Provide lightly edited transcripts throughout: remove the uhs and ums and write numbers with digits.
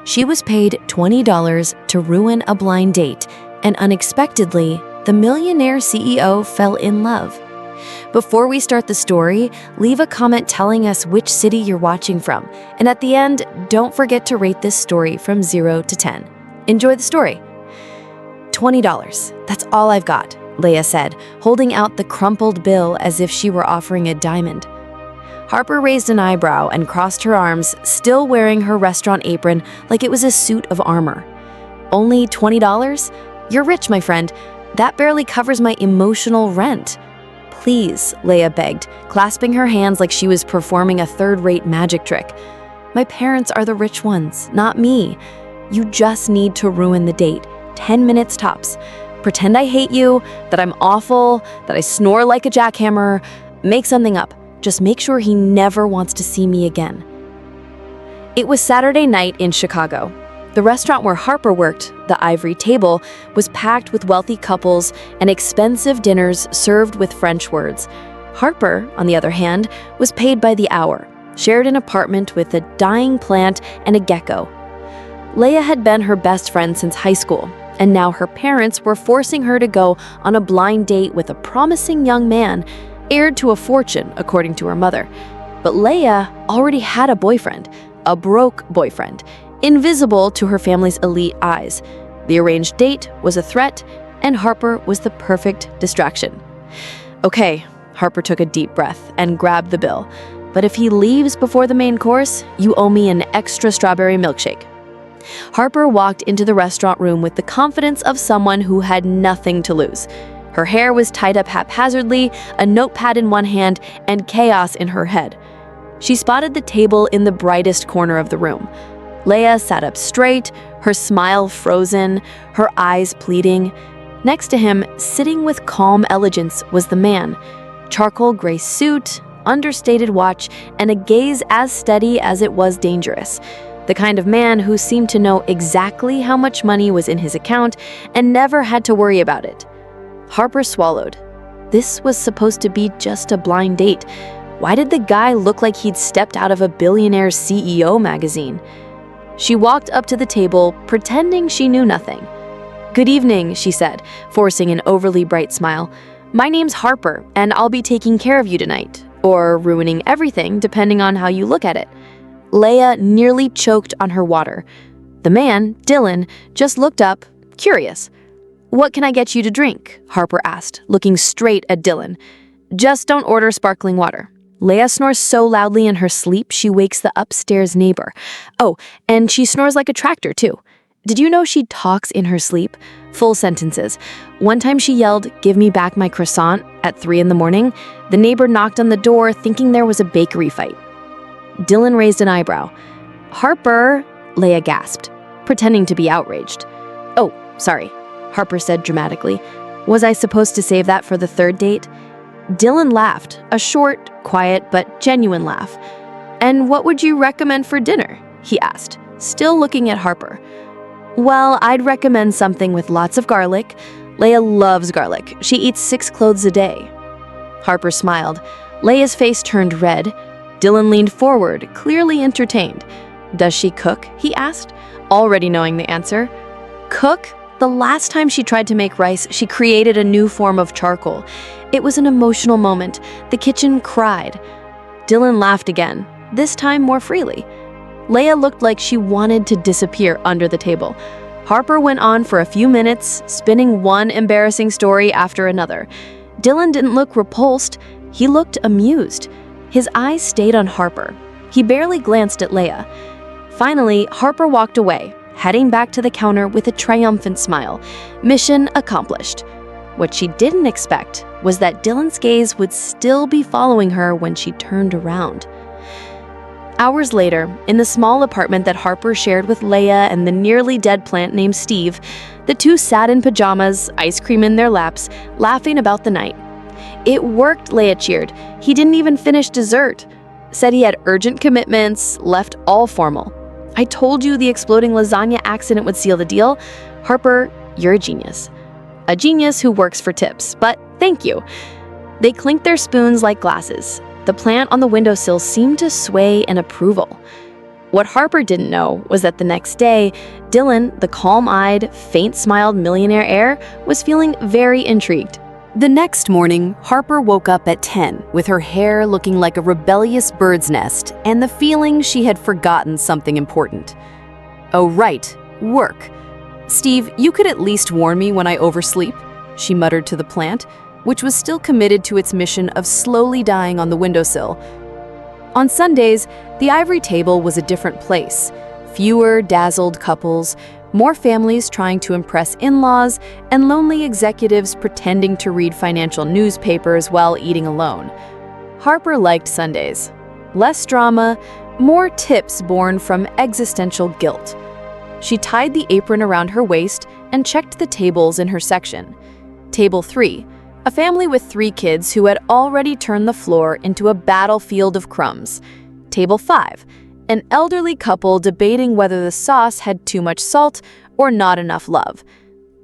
She was paid $20 to ruin a blind date, and unexpectedly, the millionaire CEO fell in love. Before we start the story, leave a comment telling us which city you're watching from, and at the end, don't forget to rate this story from 0 to 10. Enjoy the story. $20. That's all I've got, Leah said, holding out the crumpled bill as if she were offering a diamond. Harper raised an eyebrow and crossed her arms, still wearing her restaurant apron like it was a suit of armor. Only $20? You're rich, my friend. That barely covers my emotional rent. Please, Leah begged, clasping her hands like she was performing a third-rate magic trick. My parents are the rich ones, not me. You just need to ruin the date. 10 minutes tops. Pretend I hate you, that I'm awful, that I snore like a jackhammer. Make something up. Just make sure he never wants to see me again. It was Saturday night in Chicago. The restaurant where Harper worked, the Ivory Table, was packed with wealthy couples and expensive dinners served with French words. Harper, on the other hand, was paid by the hour, shared an apartment with a dying plant and a gecko. Leah had been her best friend since high school, and now her parents were forcing her to go on a blind date with a promising young man, heir to a fortune, according to her mother. But Leah already had a boyfriend, a broke boyfriend, invisible to her family's elite eyes. The arranged date was a threat, and Harper was the perfect distraction. Okay, Harper took a deep breath and grabbed the bill. But if he leaves before the main course, you owe me an extra strawberry milkshake. Harper walked into the restaurant room with the confidence of someone who had nothing to lose. Her hair was tied up haphazardly, a notepad in one hand, and chaos in her head. She spotted the table in the brightest corner of the room. Leah sat up straight, her smile frozen, her eyes pleading. Next to him, sitting with calm elegance, was the man. Charcoal gray suit, understated watch, and a gaze as steady as it was dangerous. The kind of man who seemed to know exactly how much money was in his account and never had to worry about it. Harper swallowed. This was supposed to be just a blind date. Why did the guy look like he'd stepped out of a billionaire CEO magazine? She walked up to the table, pretending she knew nothing. "Good evening," she said, forcing an overly bright smile. "My name's Harper, and I'll be taking care of you tonight, or ruining everything, depending on how you look at it." Leah nearly choked on her water. The man, Dylan, just looked up, curious. "What can I get you to drink?" Harper asked, looking straight at Dylan. "Just don't order sparkling water." Leah snores so loudly in her sleep she wakes the upstairs neighbor. Oh, and she snores like a tractor, too. Did you know she talks in her sleep? Full sentences. One time she yelled, "Give me back my croissant," at 3 in the morning. The neighbor knocked on the door thinking there was a bakery fight. Dylan raised an eyebrow. "Harper," Leah gasped, pretending to be outraged. "Oh, sorry," Harper said dramatically. "Was I supposed to save that for the third date?" Dylan laughed, a short, quiet, but genuine laugh. "And what would you recommend for dinner?" he asked, still looking at Harper. "Well, I'd recommend something with lots of garlic. Leah loves garlic. She eats 6 cloves a day." Harper smiled. Leah's face turned red. Dylan leaned forward, clearly entertained. "Does she cook?" he asked, already knowing the answer. "Cook?" The last time she tried to make rice, she created a new form of charcoal. It was an emotional moment. The kitchen cried. Dylan laughed again, this time more freely. Leah looked like she wanted to disappear under the table. Harper went on for a few minutes, spinning one embarrassing story after another. Dylan didn't look repulsed. He looked amused. His eyes stayed on Harper. He barely glanced at Leah. Finally, Harper walked away, heading back to the counter with a triumphant smile. Mission accomplished. What she didn't expect was that Dylan's gaze would still be following her when she turned around. Hours later, in the small apartment that Harper shared with Leah and the nearly dead plant named Steve, the two sat in pajamas, ice cream in their laps, laughing about the night. "It worked," Leah cheered. "He didn't even finish dessert. Said he had urgent commitments, left all formal. I told you the exploding lasagna accident would seal the deal. Harper, you're a genius. A genius who works for tips, but thank you." They clinked their spoons like glasses. The plant on the windowsill seemed to sway in approval. What Harper didn't know was that the next day, Dylan, the calm-eyed, faint-smiled millionaire heir, was feeling very intrigued. The next morning, Harper woke up at 10 with her hair looking like a rebellious bird's nest and the feeling she had forgotten something important. "Oh, right, work. Steve, you could at least warn me when I oversleep," she muttered to the plant, which was still committed to its mission of slowly dying on the windowsill. On Sundays, the ivory table was a different place. Fewer dazzled couples, more families trying to impress in-laws, and lonely executives pretending to read financial newspapers while eating alone. Harper liked Sundays. Less drama, more tips born from existential guilt. She tied the apron around her waist and checked the tables in her section. Table 3, a family with 3 kids who had already turned the floor into a battlefield of crumbs. Table 5, an elderly couple debating whether the sauce had too much salt or not enough love.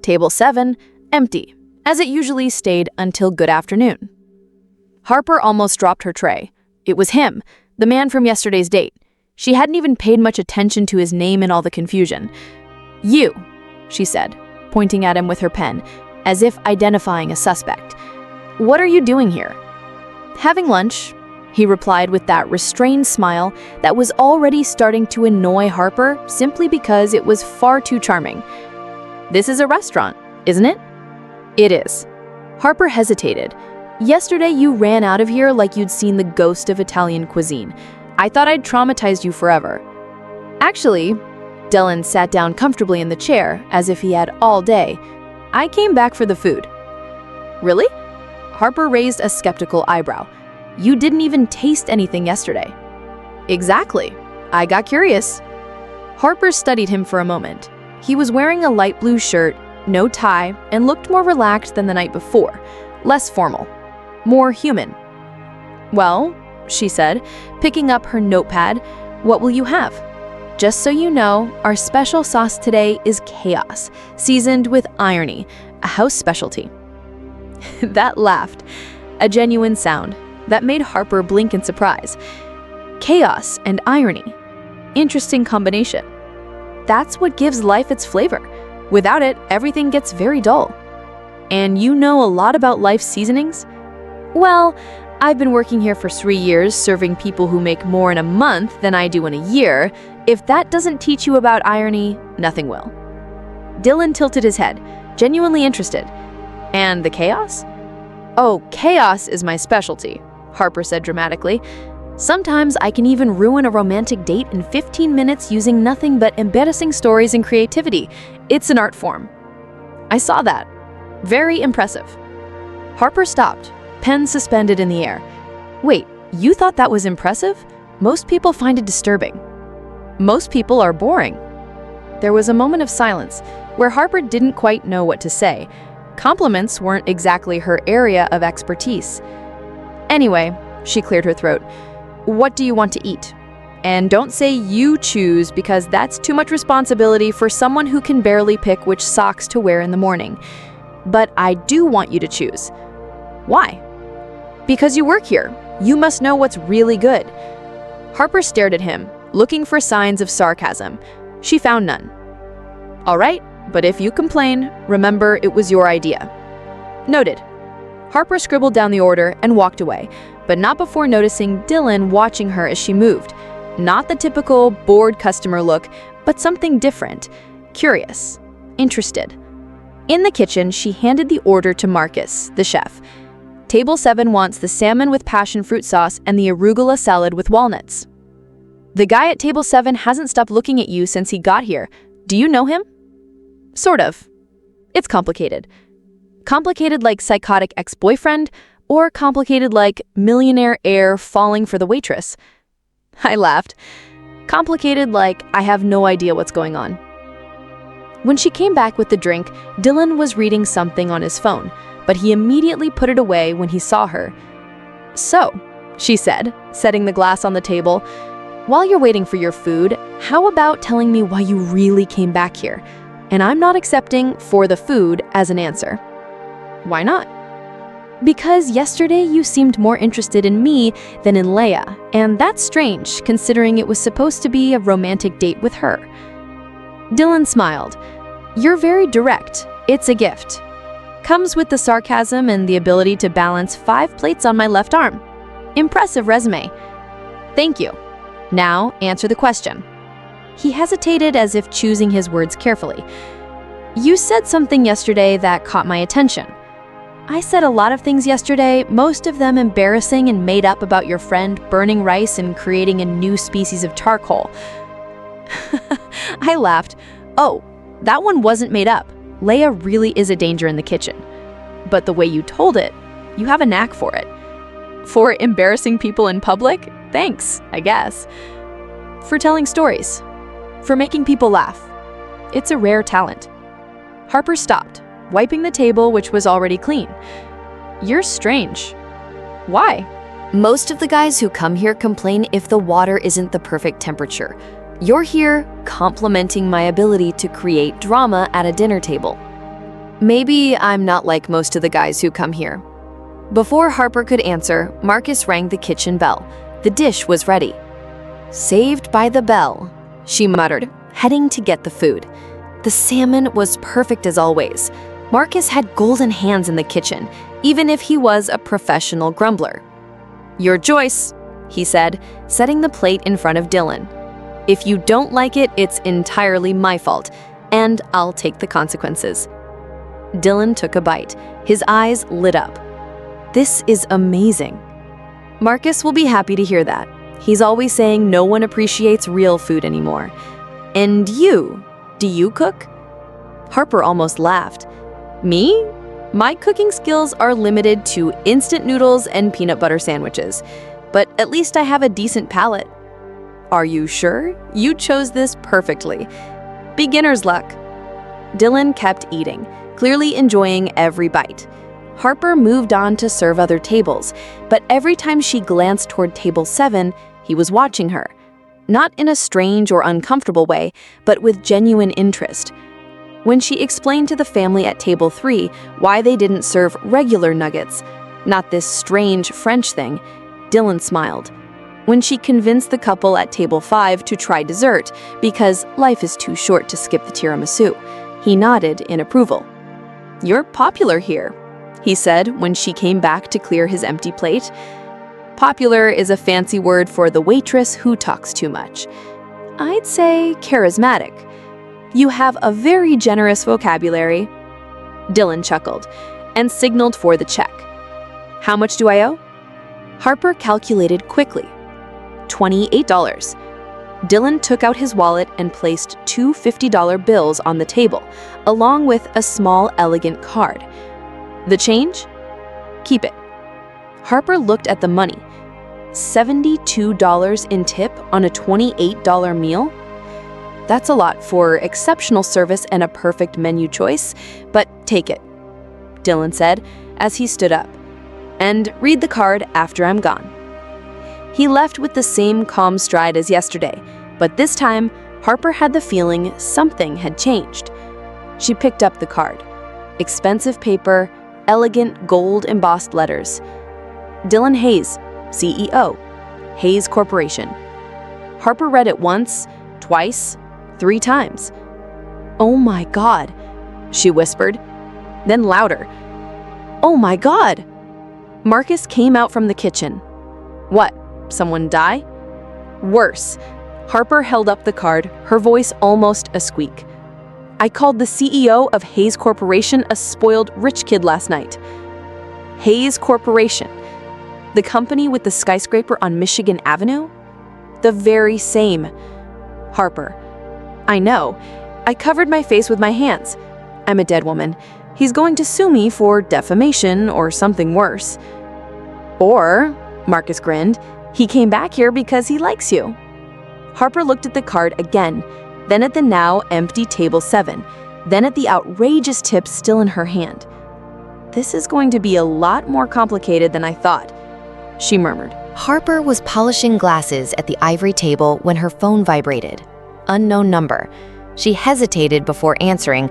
Table 7, empty, as it usually stayed until good afternoon. Harper almost dropped her tray. It was him, the man from yesterday's date. She hadn't even paid much attention to his name in all the confusion. "You," she said, pointing at him with her pen, as if identifying a suspect. "What are you doing here?" "Having lunch," he replied with that restrained smile that was already starting to annoy Harper simply because it was far too charming. "This is a restaurant, isn't it?" "It is." Harper hesitated. "Yesterday you ran out of here like you'd seen the ghost of Italian cuisine. I thought I'd traumatized you forever." "Actually," Dylan sat down comfortably in the chair as if he had all day, "I came back for the food." "Really?" Harper raised a skeptical eyebrow. "You didn't even taste anything yesterday." "Exactly. I got curious." Harper studied him for a moment. He was wearing a light blue shirt, no tie, and looked more relaxed than the night before, less formal, more human. "Well," she said, picking up her notepad, "what will you have?" "Just so you know, our special sauce today is chaos, seasoned with irony, a house specialty." That laughed, a genuine sound that made Harper blink in surprise. Chaos and irony. Interesting combination. That's what gives life its flavor. Without it, everything gets very dull. "And you know a lot about life seasonings?" "Well, I've been working here for 3 years serving people who make more in a month than I do in a year. If that doesn't teach you about irony, nothing will." Dylan tilted his head, genuinely interested. "And the chaos?" "Oh, chaos is my specialty," Harper said dramatically. "Sometimes I can even ruin a romantic date in 15 minutes using nothing but embarrassing stories and creativity. It's an art form." "I saw that. Very impressive." Harper stopped, pen suspended in the air. "Wait, you thought that was impressive? Most people find it disturbing." "Most people are boring." There was a moment of silence where Harper didn't quite know what to say. Compliments weren't exactly her area of expertise. "Anyway," she cleared her throat, "what do you want to eat? And don't say you choose because that's too much responsibility for someone who can barely pick which socks to wear in the morning. But I do want you to choose." "Why?" "Because you work here. You must know what's really good." Harper stared at him, looking for signs of sarcasm. She found none. "All right, but if you complain, remember it was your idea." "Noted." Harper scribbled down the order and walked away, but not before noticing Dylan watching her as she moved. Not the typical bored customer look, but something different, curious, interested. In the kitchen, she handed the order to Marcus, the chef. "Table 7 wants the salmon with passion fruit sauce and the arugula salad with walnuts." "The guy at table 7 hasn't stopped looking at you since he got here. Do you know him?" "Sort of. It's complicated." "Complicated like psychotic ex-boyfriend, or complicated like millionaire heir falling for the waitress?" I laughed. "Complicated like I have no idea what's going on." When she came back with the drink, Dylan was reading something on his phone, but he immediately put it away when he saw her. "So," she said, setting the glass on the table, "while you're waiting for your food, how about telling me why you really came back here? And I'm not accepting 'for the food' as an answer." "Why not?" Because yesterday you seemed more interested in me than in Leia, and that's strange considering it was supposed to be a romantic date with her. Dylan smiled. You're very direct. It's a gift. Comes with the sarcasm and the ability to balance 5 plates on my left arm. Impressive resume. Thank you. Now answer the question. He hesitated as if choosing his words carefully. You said something yesterday that caught my attention. I said a lot of things yesterday, most of them embarrassing and made up about your friend burning rice and creating a new species of charcoal. I laughed. Oh, that one wasn't made up. Leia really is a danger in the kitchen. But the way you told it, you have a knack for it. For embarrassing people in public? Thanks, I guess. For telling stories. For making people laugh. It's a rare talent. Harper stopped, wiping the table, which was already clean. You're strange. Why? Most of the guys who come here complain if the water isn't the perfect temperature. You're here complimenting my ability to create drama at a dinner table. Maybe I'm not like most of the guys who come here. Before Harper could answer, Marcus rang the kitchen bell. The dish was ready. Saved by the bell, she muttered, heading to get the food. The salmon was perfect as always. Marcus had golden hands in the kitchen, even if he was a professional grumbler. Your choice, he said, setting the plate in front of Dylan. If you don't like it, it's entirely my fault, and I'll take the consequences. Dylan took a bite. His eyes lit up. This is amazing. Marcus will be happy to hear that. He's always saying no one appreciates real food anymore. And you, do you cook? Harper almost laughed. Me? My cooking skills are limited to instant noodles and peanut butter sandwiches, but at least I have a decent palate. Are you sure? You chose this perfectly. Beginner's luck. Dylan kept eating, clearly enjoying every bite. Harper moved on to serve other tables, but every time she glanced toward table 7, he was watching her. Not in a strange or uncomfortable way, but with genuine interest. When she explained to the family at table 3 why they didn't serve regular nuggets, not this strange French thing, Dylan smiled. When she convinced the couple at table 5 to try dessert because life is too short to skip the tiramisu, he nodded in approval. You're popular here, he said when she came back to clear his empty plate. Popular is a fancy word for the waitress who talks too much. I'd say charismatic. You have a very generous vocabulary. Dylan chuckled and signaled for the check. How much do I owe? Harper calculated quickly. $28. Dylan took out his wallet and placed 2 $50 bills on the table, along with a small, elegant card. The change? Keep it. Harper looked at the money. $72 in tip on a $28 meal? That's a lot for exceptional service and a perfect menu choice, but take it, Dylan said as he stood up. And read the card after I'm gone. He left with the same calm stride as yesterday, but this time, Harper had the feeling something had changed. She picked up the card. Expensive paper, elegant gold embossed letters. Dylan Hayes, CEO, Hayes Corporation. Harper read it once, twice, 3 times. Oh my God, she whispered, then louder. Oh my God! Marcus came out from the kitchen. What, someone die? Worse. Harper held up the card, her voice almost a squeak. I called the CEO of Hayes Corporation a spoiled rich kid last night. Hayes Corporation, the company with the skyscraper on Michigan Avenue? The very same. Harper. I know. I covered my face with my hands. I'm a dead woman. He's going to sue me for defamation or something worse. Or, Marcus grinned, he came back here because he likes you. Harper looked at the card again, then at the now empty table 7, then at the outrageous tip still in her hand. This is going to be a lot more complicated than I thought, she murmured. Harper was polishing glasses at the ivory table when her phone vibrated. Unknown number. She hesitated before answering.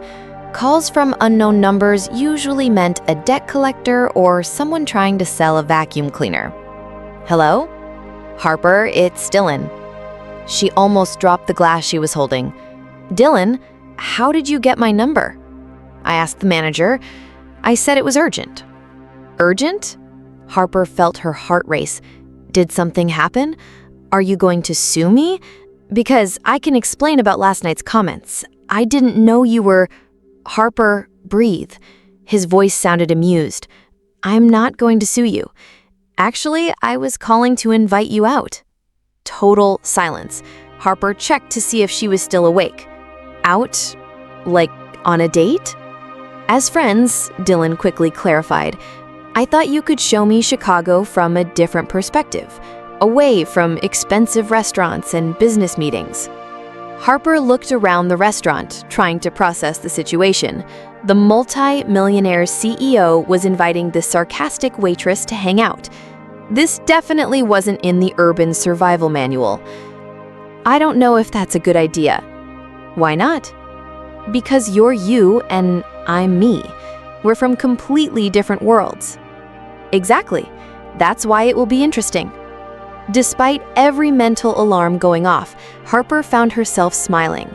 Calls from unknown numbers usually meant a debt collector or someone trying to sell a vacuum cleaner. Hello? Harper, it's Dylan. She almost dropped the glass she was holding. Dylan, how did you get my number? I asked the manager. I said it was urgent. Urgent? Harper felt her heart race. Did something happen? Are you going to sue me? Because I can explain about last night's comments. I didn't know you were... Harper, breathe. His voice sounded amused. I'm not going to sue you. Actually, I was calling to invite you out. Total silence. Harper checked to see if she was still awake. Out? Like on a date? As friends, Dylan quickly clarified. I thought you could show me Chicago from a different perspective, away from expensive restaurants and business meetings. Harper looked around the restaurant, trying to process the situation. The multi-millionaire CEO was inviting the sarcastic waitress to hang out. This definitely wasn't in the urban survival manual. I don't know if that's a good idea. Why not? Because you're you and I'm me. We're from completely different worlds. Exactly. That's why it will be interesting. Despite every mental alarm going off, Harper found herself smiling.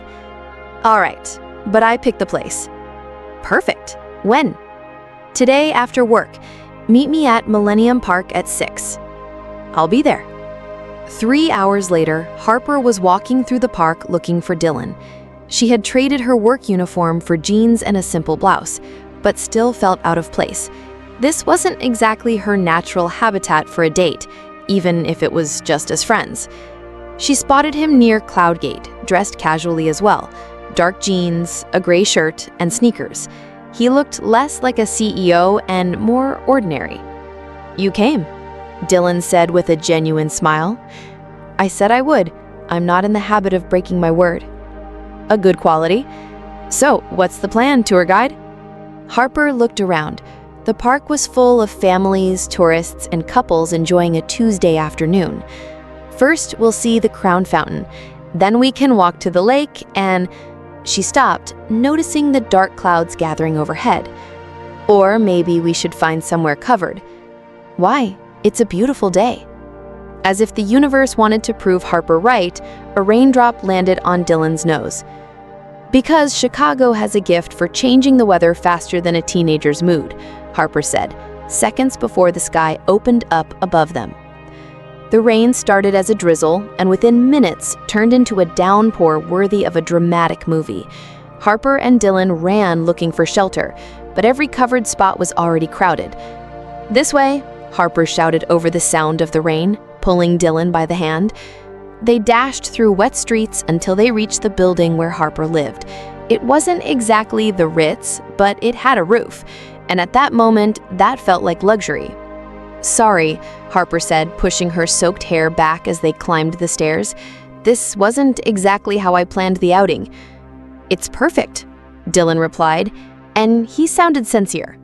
All right, but I picked the place. Perfect. When? Today after work. Meet me at Millennium Park at 6. I'll be there. 3 hours later, Harper was walking through the park looking for Dylan. She had traded her work uniform for jeans and a simple blouse, but still felt out of place. This wasn't exactly her natural habitat for a date, even if it was just as friends. She spotted him near Cloudgate, dressed casually as well. Dark jeans, a gray shirt, and sneakers. He looked less like a CEO and more ordinary. You came, Dylan said with a genuine smile. I said I would. I'm not in the habit of breaking my word. A good quality. So, what's the plan, tour guide? Harper looked around. The park was full of families, tourists, and couples enjoying a Tuesday afternoon. First, we'll see the Crown Fountain. Then we can walk to the lake and... She stopped, noticing the dark clouds gathering overhead. Or maybe we should find somewhere covered. Why? It's a beautiful day. As if the universe wanted to prove Harper right, a raindrop landed on Dylan's nose. Because Chicago has a gift for changing the weather faster than a teenager's mood, Harper said, seconds before the sky opened up above them. The rain started as a drizzle and within minutes turned into a downpour worthy of a dramatic movie. Harper and Dylan ran looking for shelter, but every covered spot was already crowded. This way, Harper shouted over the sound of the rain, pulling Dylan by the hand. They dashed through wet streets until they reached the building where Harper lived. It wasn't exactly the Ritz, but it had a roof. And at that moment, that felt like luxury. Sorry, Harper said, pushing her soaked hair back as they climbed the stairs. This wasn't exactly how I planned the outing. It's perfect, Dylan replied, and he sounded sincere.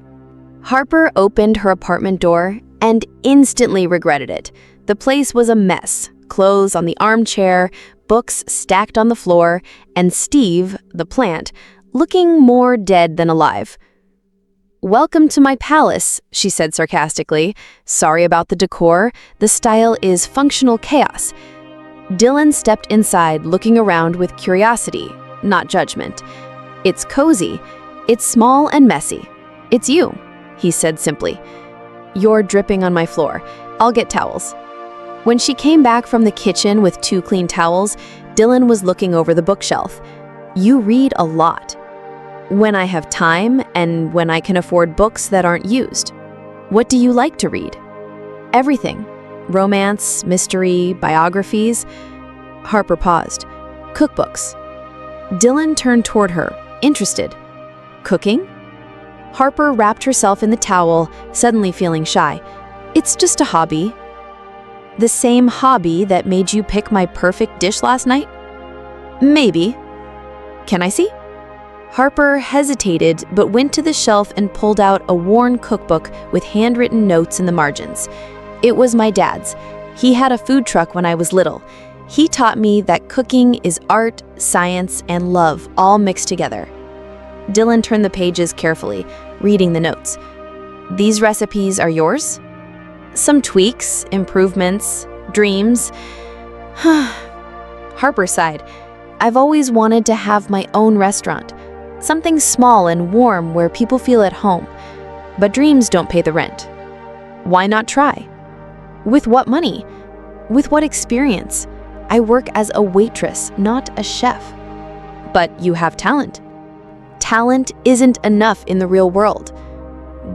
Harper opened her apartment door and instantly regretted it. The place was a mess, clothes on the armchair, books stacked on the floor, and Steve, the plant, looking more dead than alive. Welcome to my palace, she said sarcastically. Sorry about the decor. The style is functional chaos. Dylan stepped inside, looking around with curiosity, not judgment. It's cozy. It's small and messy. It's you, he said simply. You're dripping on my floor. I'll get towels. When she came back from the kitchen with 2 clean towels, Dylan was looking over the bookshelf. You read a lot. When I have time and when I can afford books that aren't used. What do you like to read? Everything. Romance, mystery, biographies. Harper paused. Cookbooks. Dylan turned toward her, interested. Cooking? Harper wrapped herself in the towel, suddenly feeling shy. It's just a hobby. The same hobby that made you pick my perfect dish last night? Maybe. Can I see? Harper hesitated but went to the shelf and pulled out a worn cookbook with handwritten notes in the margins. It was my dad's. He had a food truck when I was little. He taught me that cooking is art, science, and love all mixed together. Dylan turned the pages carefully, reading the notes. "These recipes are yours?" "Some tweaks, improvements, dreams." Harper sighed. "I've always wanted to have my own restaurant. Something small and warm where people feel at home. But dreams don't pay the rent." "Why not try?" "With what money? With what experience? I work as a waitress, not a chef." "But you have talent." "Talent isn't enough in the real world."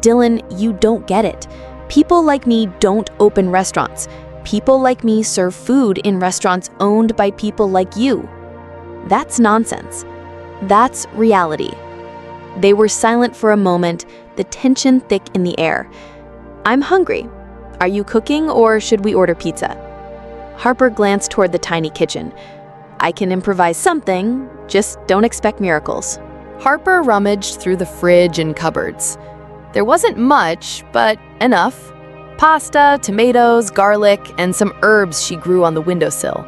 "Dylan, you don't get it. People like me don't open restaurants. People like me serve food in restaurants owned by people like you." "That's nonsense. That's reality." They were silent for a moment, the tension thick in the air. "I'm hungry. Are you cooking or should we order pizza?" Harper glanced toward the tiny kitchen. "I can improvise something, just don't expect miracles." Harper rummaged through the fridge and cupboards. There wasn't much, but enough. Pasta, tomatoes, garlic, and some herbs she grew on the windowsill.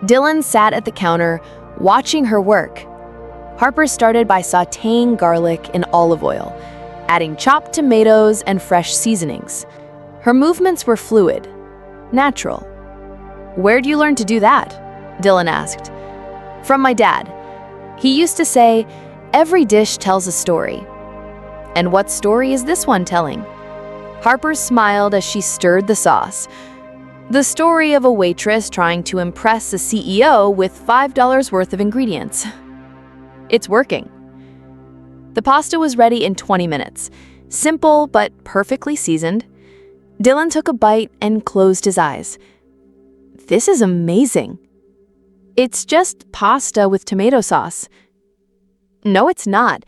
Dylan sat at the counter, watching her work. Harper started by sautéing garlic in olive oil, adding chopped tomatoes and fresh seasonings. Her movements were fluid, natural. "Where do you learn to do that?" Dylan asked. "From my dad. He used to say, 'Every dish tells a story.'" "And what story is this one telling?" Harper smiled as she stirred the sauce. "The story of a waitress trying to impress a CEO with $5 worth of ingredients." "It's working." The pasta was ready in 20 minutes. Simple but perfectly seasoned. Dylan took a bite and closed his eyes. "This is amazing." "It's just pasta with tomato sauce." "No, it's not.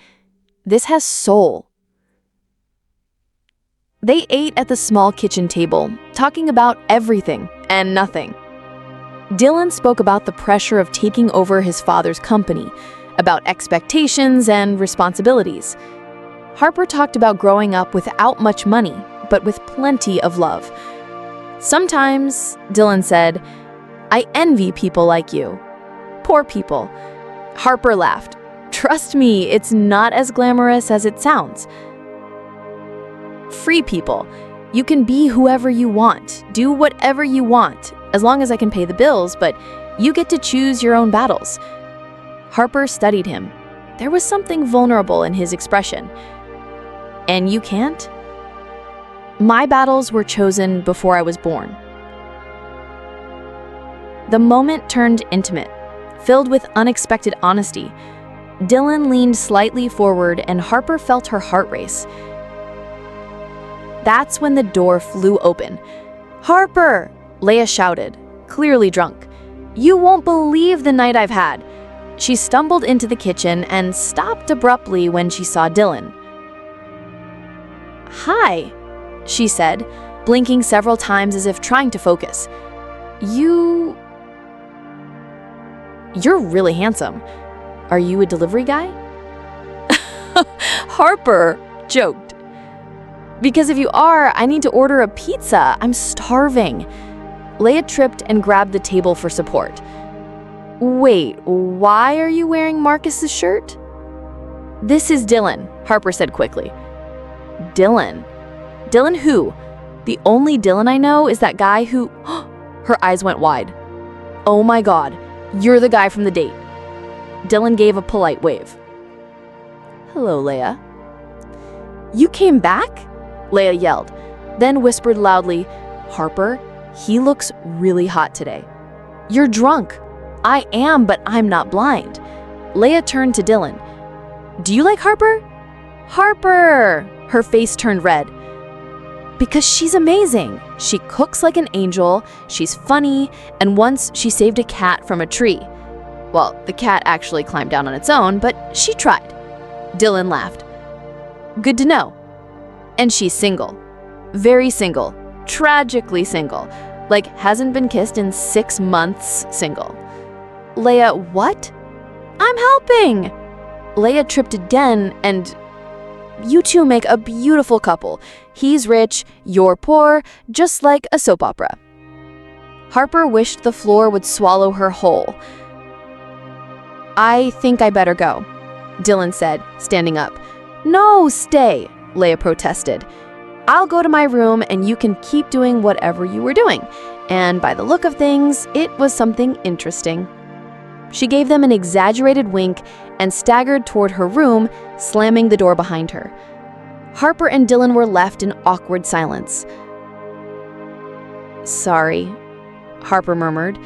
This has soul." They ate at the small kitchen table, talking about everything and nothing. Dylan spoke about the pressure of taking over his father's company, about expectations and responsibilities. Harper talked about growing up without much money, but with plenty of love. "Sometimes," Dylan said, "I envy people like you. Poor people." Harper laughed. "Trust me, it's not as glamorous as it sounds." "Free people. You can be whoever you want, do whatever you want, as long as I can pay the bills, but you get to choose your own battles." Harper studied him. There was something vulnerable in his expression. "And you can't?" "My battles were chosen before I was born." The moment turned intimate, filled with unexpected honesty. Dylan leaned slightly forward and Harper felt her heart race. That's when the door flew open. "Harper!" Leia shouted, clearly drunk. "You won't believe the night I've had." She stumbled into the kitchen and stopped abruptly when she saw Dylan. "Hi," she said, blinking several times as if trying to focus. You're really handsome. Are you a delivery guy?" Harper joked. "Because if you are, I need to order a pizza. I'm starving." Leia tripped and grabbed the table for support. "Wait, why are you wearing Marcus's shirt?" "This is Dylan," Harper said quickly. "Dylan? Dylan who? The only Dylan I know is that guy who..." Her eyes went wide. "Oh my God, you're the guy from the date." Dylan gave a polite wave. "Hello, Leia." "You came back?" Leia yelled, then whispered loudly, "Harper, he looks really hot today." "You're drunk." "I am, but I'm not blind." Leia turned to Dylan. "Do you like Harper?" "Harper!" Her face turned red. "Because she's amazing. She cooks like an angel, she's funny, and once she saved a cat from a tree. Well, the cat actually climbed down on its own, but she tried." Dylan laughed. "Good to know." "And she's single. Very single. Tragically single. Like hasn't been kissed in 6 months single." "Leia, what?" "I'm helping." Leia tripped again and... "You two make a beautiful couple. He's rich, you're poor, just like a soap opera." Harper wished the floor would swallow her whole. "I think I better go." Dylan said, standing up. No, stay, Leia protested. I'll go to my room and you can keep doing whatever you were doing. And by the look of things, it was something interesting. She gave them an exaggerated wink and staggered toward her room, slamming the door behind her. Harper and Dylan were left in awkward silence. Sorry, Harper murmured.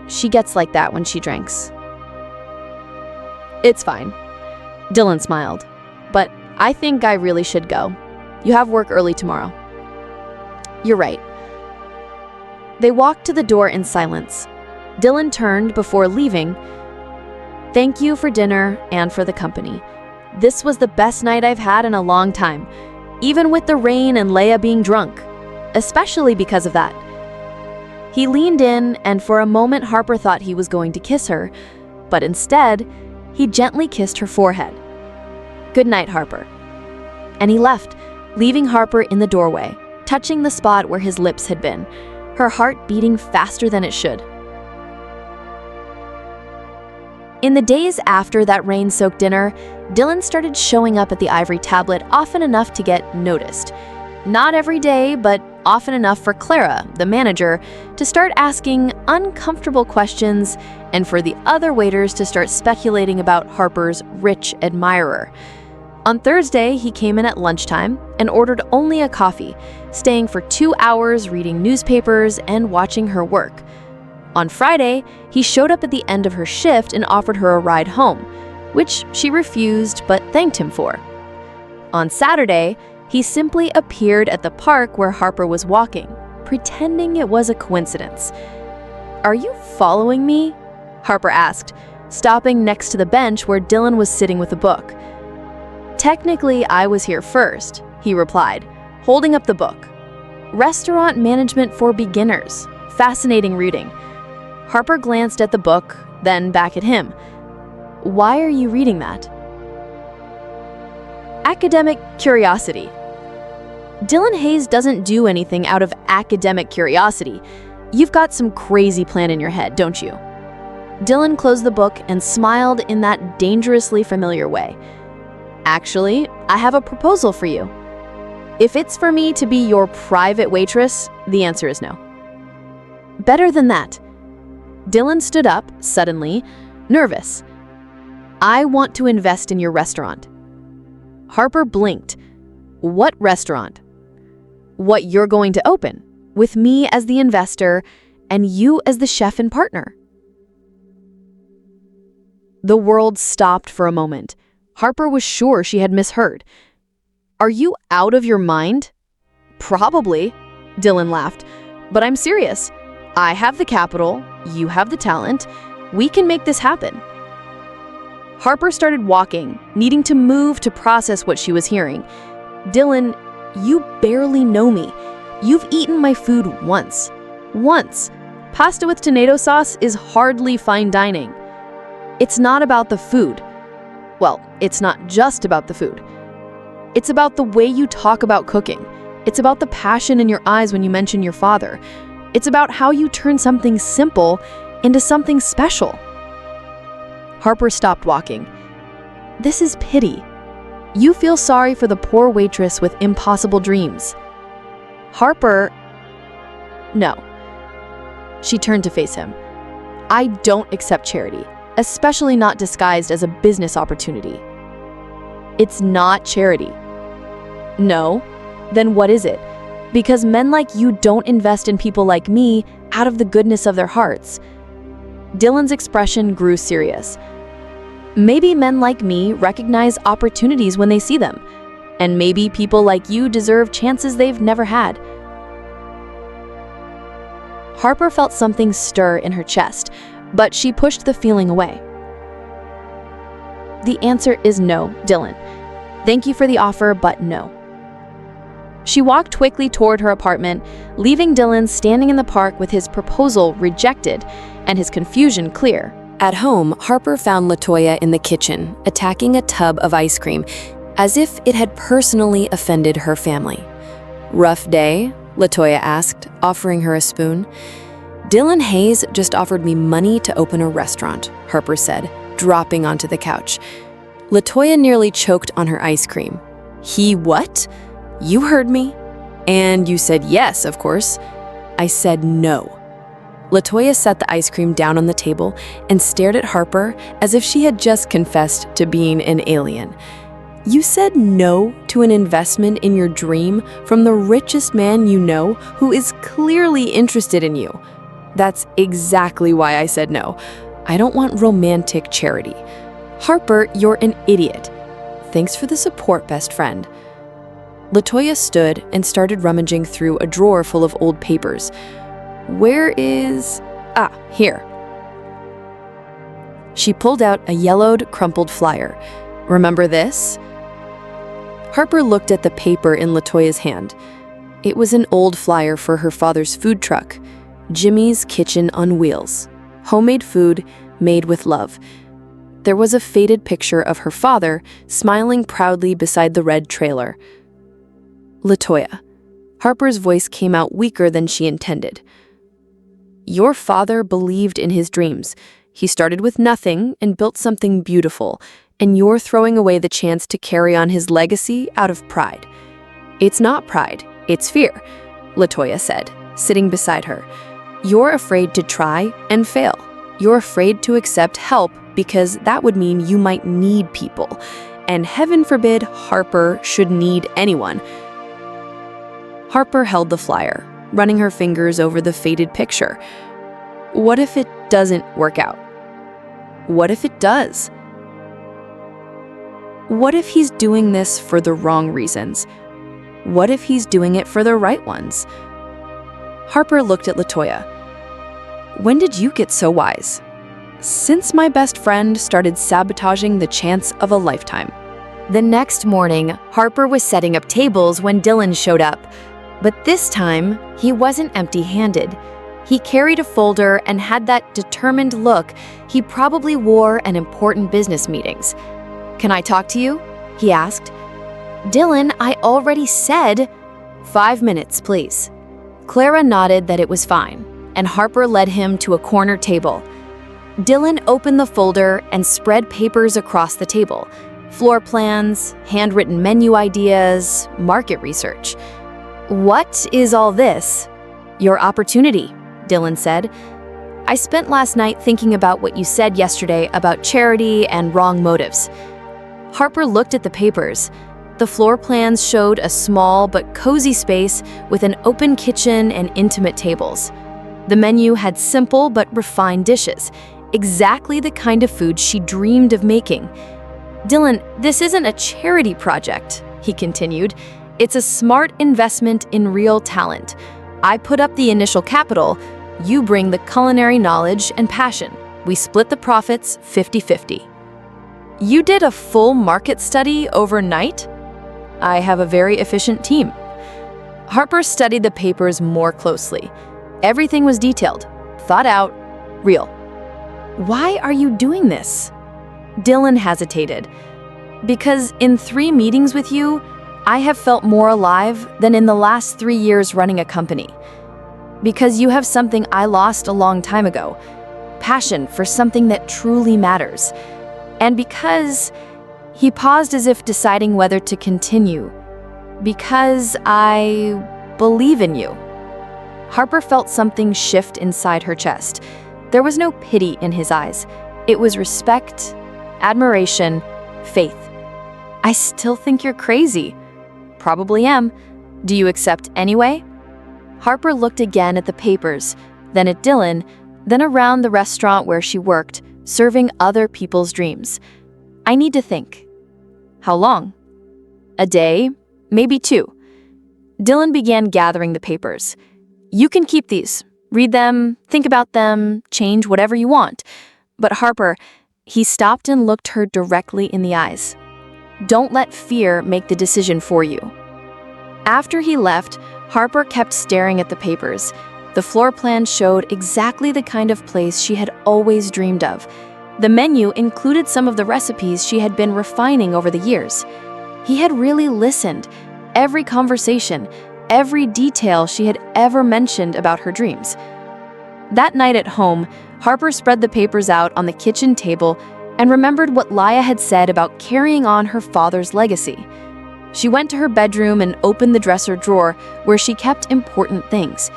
She gets like that when she drinks. It's fine. Dylan smiled. But I think I really should go. You have work early tomorrow. You're right. They walked to the door in silence. Dylan turned before leaving. Thank you for dinner and for the company. This was the best night I've had in a long time, even with the rain and Leia being drunk, especially because of that. He leaned in, and for a moment Harper thought he was going to kiss her, but instead, he gently kissed her forehead. Good night, Harper. And he left, leaving Harper in the doorway, touching the spot where his lips had been, her heart beating faster than it should. In the days after that rain-soaked dinner, Dylan started showing up at the ivory tablet often enough to get noticed. Not every day, but often enough for Clara, the manager, to start asking uncomfortable questions and for the other waiters to start speculating about Harper's rich admirer. On Thursday, he came in at lunchtime and ordered only a coffee, staying for 2 hours reading newspapers and watching her work. On Friday, he showed up at the end of her shift and offered her a ride home, which she refused but thanked him for. On Saturday, he simply appeared at the park where Harper was walking, pretending it was a coincidence. Are you following me? Harper asked, stopping next to the bench where Dylan was sitting with a book. Technically, I was here first, he replied, holding up the book. Restaurant Management for Beginners. Fascinating reading. Harper glanced at the book, then back at him. Why are you reading that? Academic curiosity. Dylan Hayes doesn't do anything out of academic curiosity. You've got some crazy plan in your head, don't you? Dylan closed the book and smiled in that dangerously familiar way. Actually, I have a proposal for you. If it's for me to be your private waitress, the answer is no. Better than that. Dylan stood up, suddenly, nervous. I want to invest in your restaurant. Harper blinked. What restaurant? What you're going to open, with me as the investor and you as the chef and partner. The world stopped for a moment. Harper was sure she had misheard. Are you out of your mind? Probably, Dylan laughed. But I'm serious. I have the capital, you have the talent. We can make this happen. Harper started walking, needing to move to process what she was hearing. Dylan, you barely know me. You've eaten my food once. Once. Pasta with tomato sauce is hardly fine dining. It's not about the food. Well, it's not just about the food. It's about the way you talk about cooking. It's about the passion in your eyes when you mention your father. It's about how you turn something simple into something special. Harper stopped walking. This is pity. You feel sorry for the poor waitress with impossible dreams. Harper... No. She turned to face him. I don't accept charity, especially not disguised as a business opportunity. It's not charity. No? Then what is it? Because men like you don't invest in people like me out of the goodness of their hearts. Dylan's expression grew serious. Maybe men like me recognize opportunities when they see them, and maybe people like you deserve chances they've never had. Harper felt something stir in her chest, but she pushed the feeling away. The answer is no, Dylan. Thank you for the offer, but no. She walked quickly toward her apartment, leaving Dylan standing in the park with his proposal rejected and his confusion clear. At home, Harper found LaToya in the kitchen, attacking a tub of ice cream, as if it had personally offended her family. Rough day? LaToya asked, offering her a spoon. Dylan Hayes just offered me money to open a restaurant, Harper said, dropping onto the couch. LaToya nearly choked on her ice cream. He what? You heard me. And you said yes, of course. I said no. LaToya set the ice cream down on the table and stared at Harper as if she had just confessed to being an alien. You said no to an investment in your dream from the richest man you know who is clearly interested in you. That's exactly why I said no. I don't want romantic charity. Harper, you're an idiot. Thanks for the support, best friend. LaToya stood and started rummaging through a drawer full of old papers. Where is... here. She pulled out a yellowed, crumpled flyer. Remember this? Harper looked at the paper in LaToya's hand. It was an old flyer for her father's food truck, Jimmy's Kitchen on Wheels. Homemade food made with love. There was a faded picture of her father smiling proudly beside the red trailer. LaToya. Harper's voice came out weaker than she intended. Your father believed in his dreams. He started with nothing and built something beautiful, and you're throwing away the chance to carry on his legacy out of pride. It's not pride, it's fear, LaToya said, sitting beside her. You're afraid to try and fail. You're afraid to accept help because that would mean you might need people. And heaven forbid Harper should need anyone. Harper held the flyer, running her fingers over the faded picture. What if it doesn't work out? What if it does? What if he's doing this for the wrong reasons? What if he's doing it for the right ones? Harper looked at LaToya. When did you get so wise? Since my best friend started sabotaging the chance of a lifetime. The next morning, Harper was setting up tables when Dylan showed up. But this time, he wasn't empty-handed. He carried a folder and had that determined look he probably wore at important business meetings. Can I talk to you? He asked. Dylan, I already said... 5 minutes, please. Clara nodded that it was fine, and Harper led him to a corner table. Dylan opened the folder and spread papers across the table. Floor plans, handwritten menu ideas, market research. What is all this? Your opportunity, Dylan said. I spent last night thinking about what you said yesterday about charity and wrong motives. Harper looked at the papers. The floor plans showed a small but cozy space with an open kitchen and intimate tables. The menu had simple but refined dishes, exactly the kind of food she dreamed of making. Dylan, this isn't a charity project, he continued. It's a smart investment in real talent. I put up the initial capital, you bring the culinary knowledge and passion. We split the profits 50-50. You did a full market study overnight? I have a very efficient team. Harper studied the papers more closely. Everything was detailed, thought out, real. Why are you doing this? Dylan hesitated. Because in 3 meetings with you, I have felt more alive than in the last 3 years running a company. Because you have something I lost a long time ago, passion for something that truly matters. And because, he paused as if deciding whether to continue, because I believe in you. Harper felt something shift inside her chest. There was no pity in his eyes. It was respect, admiration, faith. I still think you're crazy. Probably am. Do you accept anyway? Harper looked again at the papers, then at Dylan, then around the restaurant where she worked, serving other people's dreams. I need to think. How long? A day, maybe 2. Dylan began gathering the papers. You can keep these. Read them, think about them, change whatever you want. But Harper, he stopped and looked her directly in the eyes. Don't let fear make the decision for you. After he left, Harper kept staring at the papers. The floor plan showed exactly the kind of place she had always dreamed of. The menu included some of the recipes she had been refining over the years. He had really listened. Every conversation, every detail she had ever mentioned about her dreams. That night at home, Harper spread the papers out on the kitchen table and remembered what Laya had said about carrying on her father's legacy. She went to her bedroom and opened the dresser drawer where she kept important things.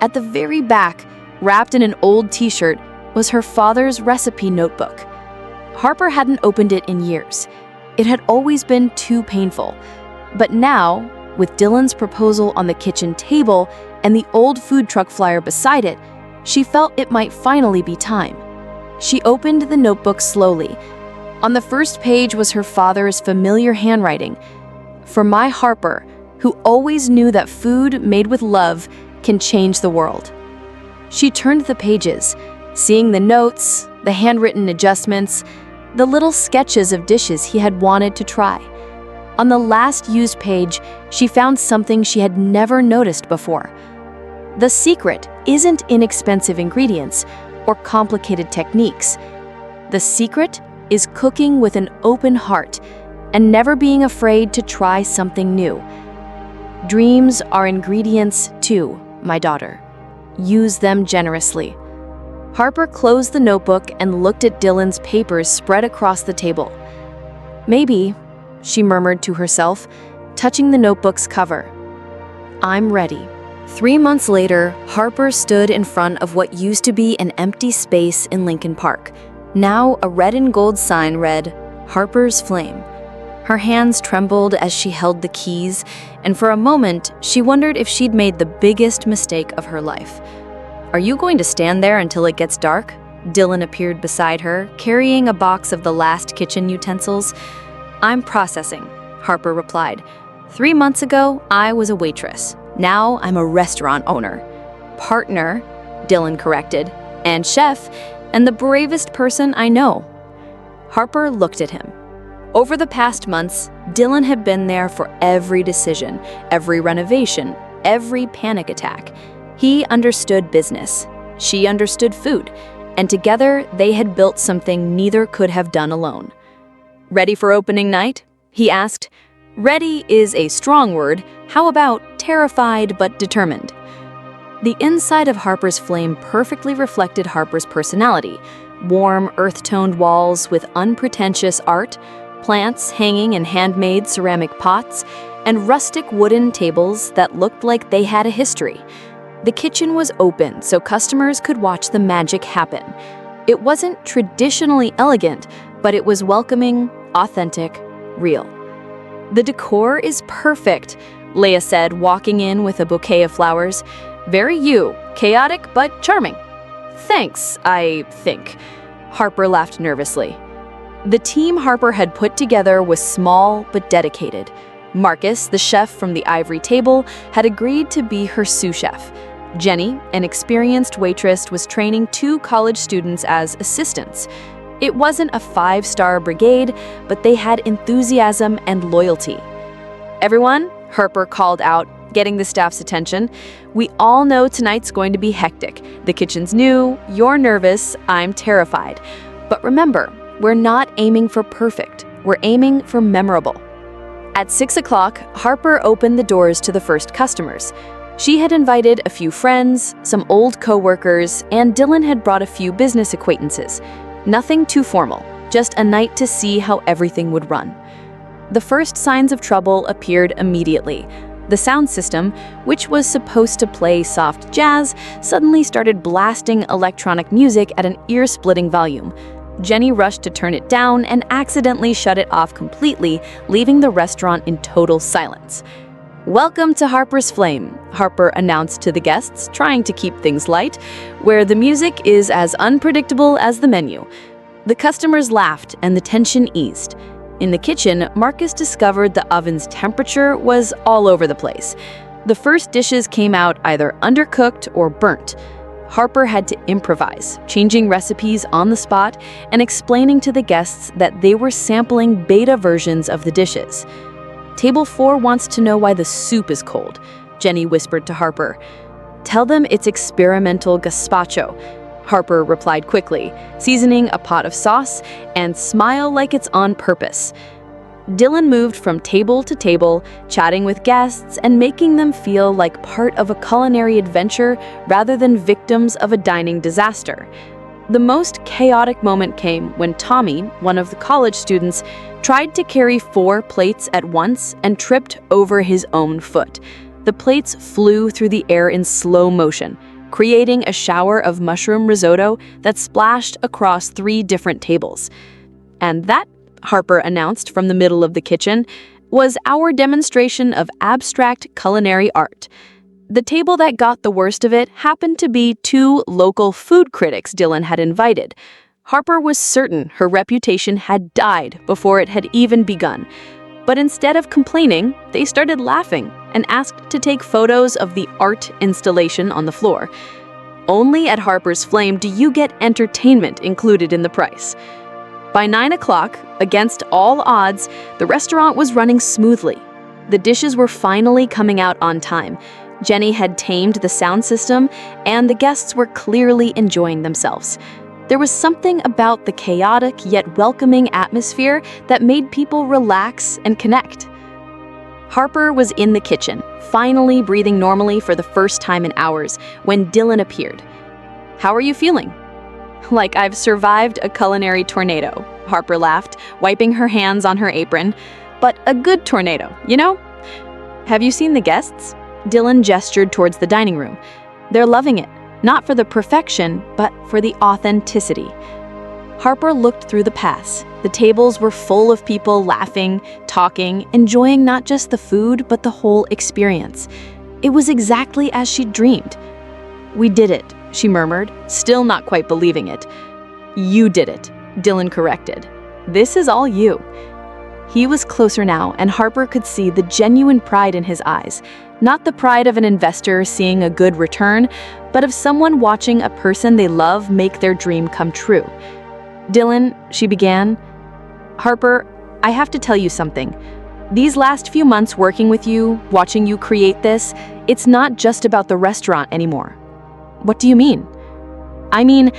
At the very back, wrapped in an old t-shirt, was her father's recipe notebook. Harper hadn't opened it in years. It had always been too painful. But now, with Dylan's proposal on the kitchen table and the old food truck flyer beside it, she felt it might finally be time. She opened the notebook slowly. On the first page was her father's familiar handwriting. For my Harper, who always knew that food made with love can change the world. She turned the pages, seeing the notes, the handwritten adjustments, the little sketches of dishes he had wanted to try. On the last used page, she found something she had never noticed before. The secret isn't inexpensive ingredients or complicated techniques. The secret is cooking with an open heart and never being afraid to try something new. Dreams are ingredients too, my daughter. Use them generously. Harper closed the notebook and looked at Dylan's papers spread across the table. Maybe, she murmured to herself, touching the notebook's cover. I'm ready. 3 months later, Harper stood in front of what used to be an empty space in Lincoln Park. Now a red and gold sign read, Harper's Flame. Her hands trembled as she held the keys, and for a moment, she wondered if she'd made the biggest mistake of her life. Are you going to stand there until it gets dark? Dylan appeared beside her, carrying a box of the last kitchen utensils. I'm processing, Harper replied. 3 months ago, I was a waitress. Now I'm a restaurant owner. Partner, Dylan corrected, and chef, and the bravest person I know. Harper looked at him. Over the past months, Dylan had been there for every decision, every renovation, every panic attack. He understood business. She understood food. And together, they had built something neither could have done alone. Ready for opening night? He asked. Ready is a strong word. How about terrified but determined? The inside of Harper's Flame perfectly reflected Harper's personality. Warm, earth-toned walls with unpretentious art, plants hanging in handmade ceramic pots, and rustic wooden tables that looked like they had a history. The kitchen was open so customers could watch the magic happen. It wasn't traditionally elegant, but it was welcoming, authentic, real. The decor is perfect, Leia said, walking in with a bouquet of flowers. Very you, chaotic but charming. Thanks, I think. Harper laughed nervously. The team Harper had put together was small but dedicated. Marcus, the chef from the ivory table, had agreed to be her sous chef. Jenny, an experienced waitress, was training 2 college students as assistants. It wasn't a 5-star brigade, but they had enthusiasm and loyalty. Everyone, Harper called out, getting the staff's attention. We all know tonight's going to be hectic. The kitchen's new, you're nervous, I'm terrified. But remember, we're not aiming for perfect, we're aiming for memorable. At 6 o'clock, Harper opened the doors to the first customers. She had invited a few friends, some old co-workers, and Dylan had brought a few business acquaintances. Nothing too formal, just a night to see how everything would run. The first signs of trouble appeared immediately. The sound system, which was supposed to play soft jazz, suddenly started blasting electronic music at an ear-splitting volume. Jenny rushed to turn it down and accidentally shut it off completely, leaving the restaurant in total silence. Welcome to Harper's Flame, Harper announced to the guests, trying to keep things light, where the music is as unpredictable as the menu. The customers laughed and the tension eased. In the kitchen, Marcus discovered the oven's temperature was all over the place. The first dishes came out either undercooked or burnt. Harper had to improvise, changing recipes on the spot and explaining to the guests that they were sampling beta versions of the dishes. Table 4 wants to know why the soup is cold, Jenny whispered to Harper. Tell them it's experimental gazpacho, Harper replied quickly, seasoning a pot of sauce, and smile like it's on purpose. Dylan moved from table to table, chatting with guests and making them feel like part of a culinary adventure rather than victims of a dining disaster. The most chaotic moment came when Tommy, one of the college students, tried to carry 4 plates at once and tripped over his own foot. The plates flew through the air in slow motion, creating a shower of mushroom risotto that splashed across 3 different tables. And that, Harper announced from the middle of the kitchen, was our demonstration of abstract culinary art. The table that got the worst of it happened to be 2 local food critics Dylan had invited. Harper was certain her reputation had died before it had even begun. But instead of complaining, they started laughing and asked to take photos of the art installation on the floor. Only at Harper's Flame do you get entertainment included in the price. By 9 o'clock, against all odds, the restaurant was running smoothly. The dishes were finally coming out on time. Jenny had tamed the sound system, and the guests were clearly enjoying themselves. There was something about the chaotic yet welcoming atmosphere that made people relax and connect. Harper was in the kitchen, finally breathing normally for the first time in hours, when Dylan appeared. "How are you feeling?" "Like I've survived a culinary tornado," Harper laughed, wiping her hands on her apron. "But a good tornado, you know?" "Have you seen the guests?" Dylan gestured towards the dining room. "They're loving it, not for the perfection, but for the authenticity." Harper looked through the pass. The tables were full of people laughing, talking, enjoying not just the food, but the whole experience. It was exactly as she dreamed. "We did it," she murmured, still not quite believing it. "You did it," Dylan corrected. "This is all you." He was closer now, and Harper could see the genuine pride in his eyes. Not the pride of an investor seeing a good return, but of someone watching a person they love make their dream come true. "Dylan," she began. "Harper, I have to tell you something. These last few months working with you, watching you create this, it's not just about the restaurant anymore." "What do you mean?" "I mean,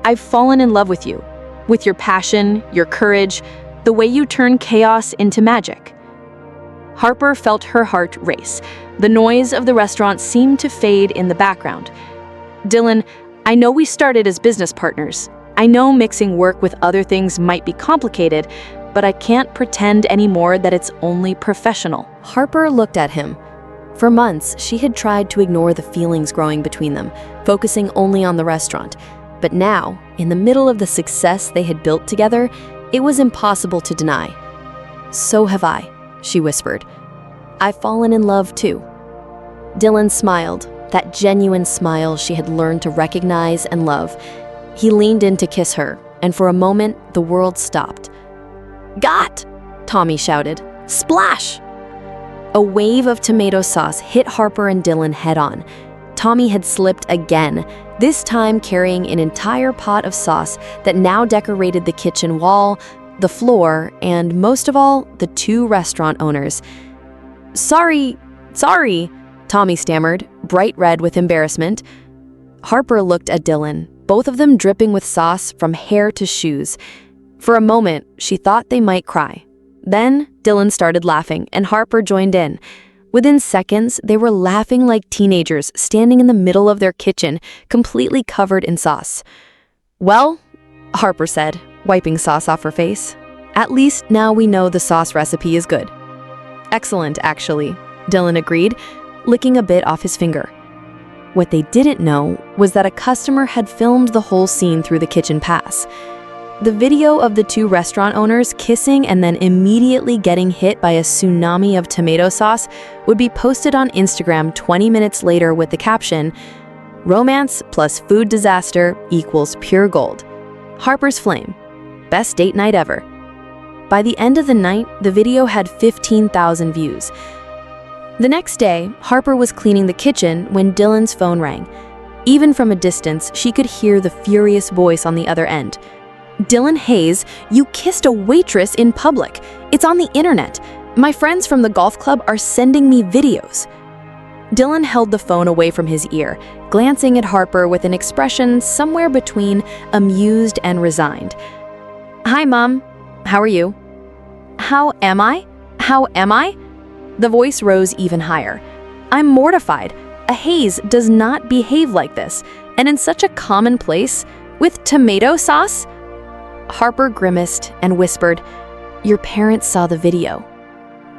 I've fallen in love with you, with your passion, your courage, the way you turn chaos into magic." Harper felt her heart race. The noise of the restaurant seemed to fade in the background. "Dylan, I know we started as business partners. I know mixing work with other things might be complicated, but I can't pretend anymore that it's only professional." Harper looked at him. For months, she had tried to ignore the feelings growing between them, focusing only on the restaurant. But now, in the middle of the success they had built together, it was impossible to deny. "So have I," she whispered. "I've fallen in love too." Dylan smiled, that genuine smile she had learned to recognize and love. He leaned in to kiss her, and for a moment, the world stopped. "Got!" Tommy shouted. "Splash!" A wave of tomato sauce hit Harper and Dylan head-on. Tommy had slipped again, this time carrying an entire pot of sauce that now decorated the kitchen wall, the floor, and most of all, the 2 restaurant owners. Sorry, Tommy stammered, bright red with embarrassment. Harper looked at Dylan, both of them dripping with sauce from hair to shoes. For a moment, she thought they might cry. Then, Dylan started laughing, and Harper joined in. Within seconds, they were laughing like teenagers, standing in the middle of their kitchen, completely covered in sauce. "Well," Harper said, wiping sauce off her face, "at least now we know the sauce recipe is good." "Excellent, actually," Dylan agreed, licking a bit off his finger. What they didn't know was that a customer had filmed the whole scene through the kitchen pass. The video of the 2 restaurant owners kissing and then immediately getting hit by a tsunami of tomato sauce would be posted on Instagram 20 minutes later with the caption, "Romance plus food disaster equals pure gold. Harper's Flame. Best date night ever." By the end of the night, the video had 15,000 views. The next day, Harper was cleaning the kitchen when Dylan's phone rang. Even from a distance, she could hear the furious voice on the other end. "Dylan Hayes, you kissed a waitress in public. It's on the internet. My friends from the golf club are sending me videos." Dylan held the phone away from his ear, glancing at Harper with an expression somewhere between amused and resigned. "Hi, Mom. How are you?" How am I? The voice rose even higher. "I'm mortified. A Hayes does not behave like this, and in such a common place, With tomato sauce? Harper grimaced and whispered, "Your parents saw the video."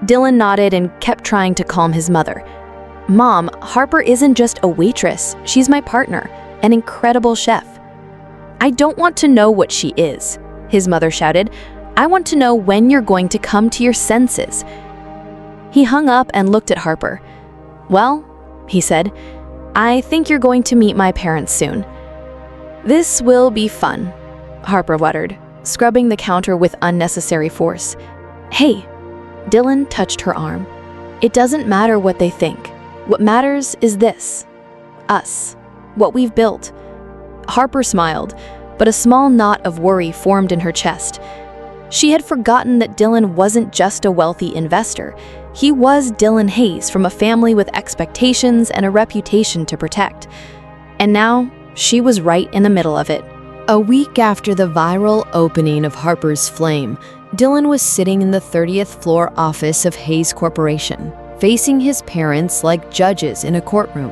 Dylan nodded and kept trying to calm his mother. "Mom, Harper isn't just a waitress. She's my partner, an incredible chef." "I don't want to know what she is," his mother shouted. "I want to know when you're going to come to your senses." He hung up and looked at Harper. "Well," he said, "I think you're going to meet my parents soon." "This will be fun," Harper muttered, scrubbing the counter with unnecessary force. "Hey," Dylan touched her arm. "It doesn't matter what they think. What matters is this. Us. What we've built." Harper smiled, but a small knot of worry formed in her chest. She had forgotten that Dylan wasn't just a wealthy investor. He was Dylan Hayes from a family with expectations and a reputation to protect. And now, she was right in the middle of it. A week after the viral opening of Harper's Flame, Dylan was sitting in the 30th floor office of Hayes Corporation, facing his parents like judges in a courtroom.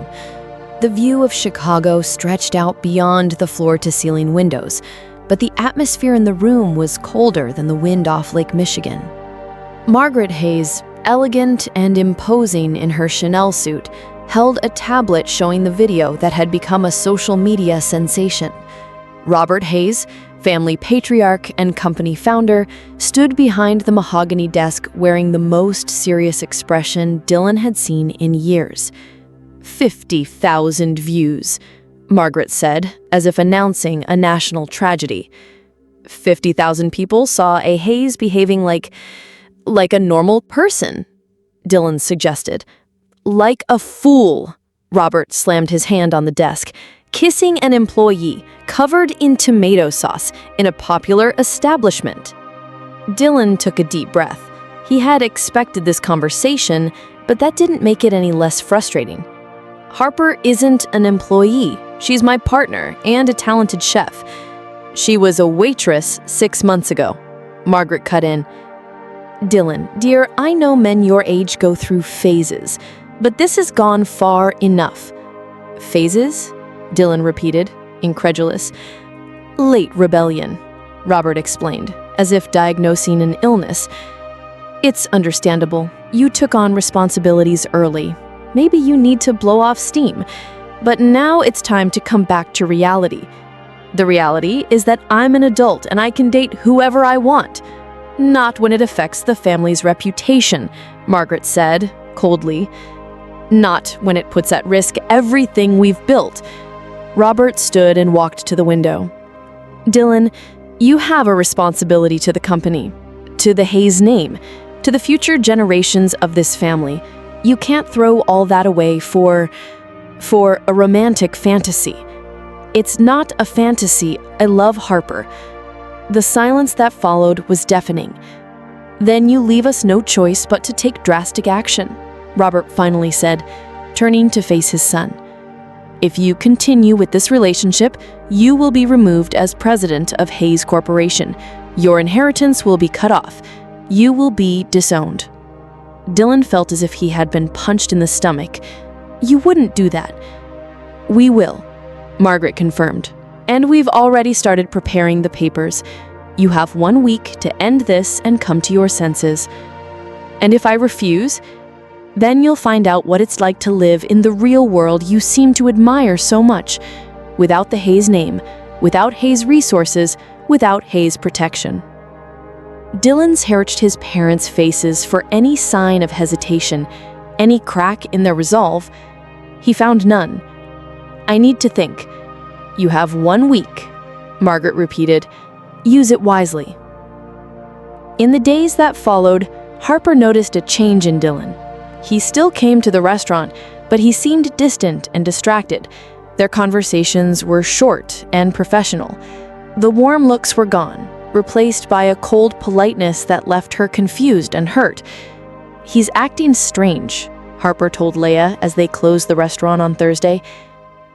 The view of Chicago stretched out beyond the floor-to-ceiling windows, but the atmosphere in the room was colder than the wind off Lake Michigan. Margaret Hayes, elegant and imposing in her Chanel suit, held a tablet showing the video that had become a social media sensation. Robert Hayes, family patriarch and company founder, stood behind the mahogany desk wearing the most serious expression Dylan had seen in years. 50,000 views, Margaret said, as if announcing a national tragedy. 50,000 people saw a Hayes behaving like a normal person, Dylan suggested. Like a fool, Robert slammed his hand on the desk, kissing an employee covered in tomato sauce in a popular establishment. Dylan took a deep breath. He had expected this conversation, but that didn't make it any less frustrating. Harper isn't an employee. She's my partner and a talented chef. She was a waitress 6 months ago. Margaret cut in. Dylan, dear, I know men your age go through phases, but this has gone far enough. Phases? Dylan repeated, incredulous. Late rebellion, Robert explained, as if diagnosing an illness. It's understandable. You took on responsibilities early. Maybe you need to blow off steam. But now it's time to come back to reality. The reality is that I'm an adult and I can date whoever I want. Not when it affects the family's reputation, Margaret said, coldly. Not when it puts at risk everything we've built. Robert stood and walked to the window. Dylan, you have a responsibility to the company, to the Hayes name, to the future generations of this family. You can't throw all that away for a romantic fantasy. It's not a fantasy. I love Harper. The silence that followed was deafening. Then you leave us no choice but to take drastic action, Robert finally said, turning to face his son. If you continue with this relationship, you will be removed as president of Hayes Corporation. Your inheritance will be cut off. You will be disowned. Dylan felt as if he had been punched in the stomach. You wouldn't do that. We will, Margaret confirmed. And we've already started preparing the papers. You have 1 week to end this and come to your senses. And if I refuse, then you'll find out what it's like to live in the real world you seem to admire so much, without the Hayes name, without Hayes resources, without Hayes protection. Dylan searched his parents' faces for any sign of hesitation, any crack in their resolve. He found none. I need to think. You have 1 week, Margaret repeated. Use it wisely. In the days that followed, Harper noticed a change in Dylan. He still came to the restaurant, but he seemed distant and distracted. Their conversations were short and professional. The warm looks were gone, replaced by a cold politeness that left her confused and hurt. He's acting strange, Harper told Leia as they closed the restaurant on Thursday.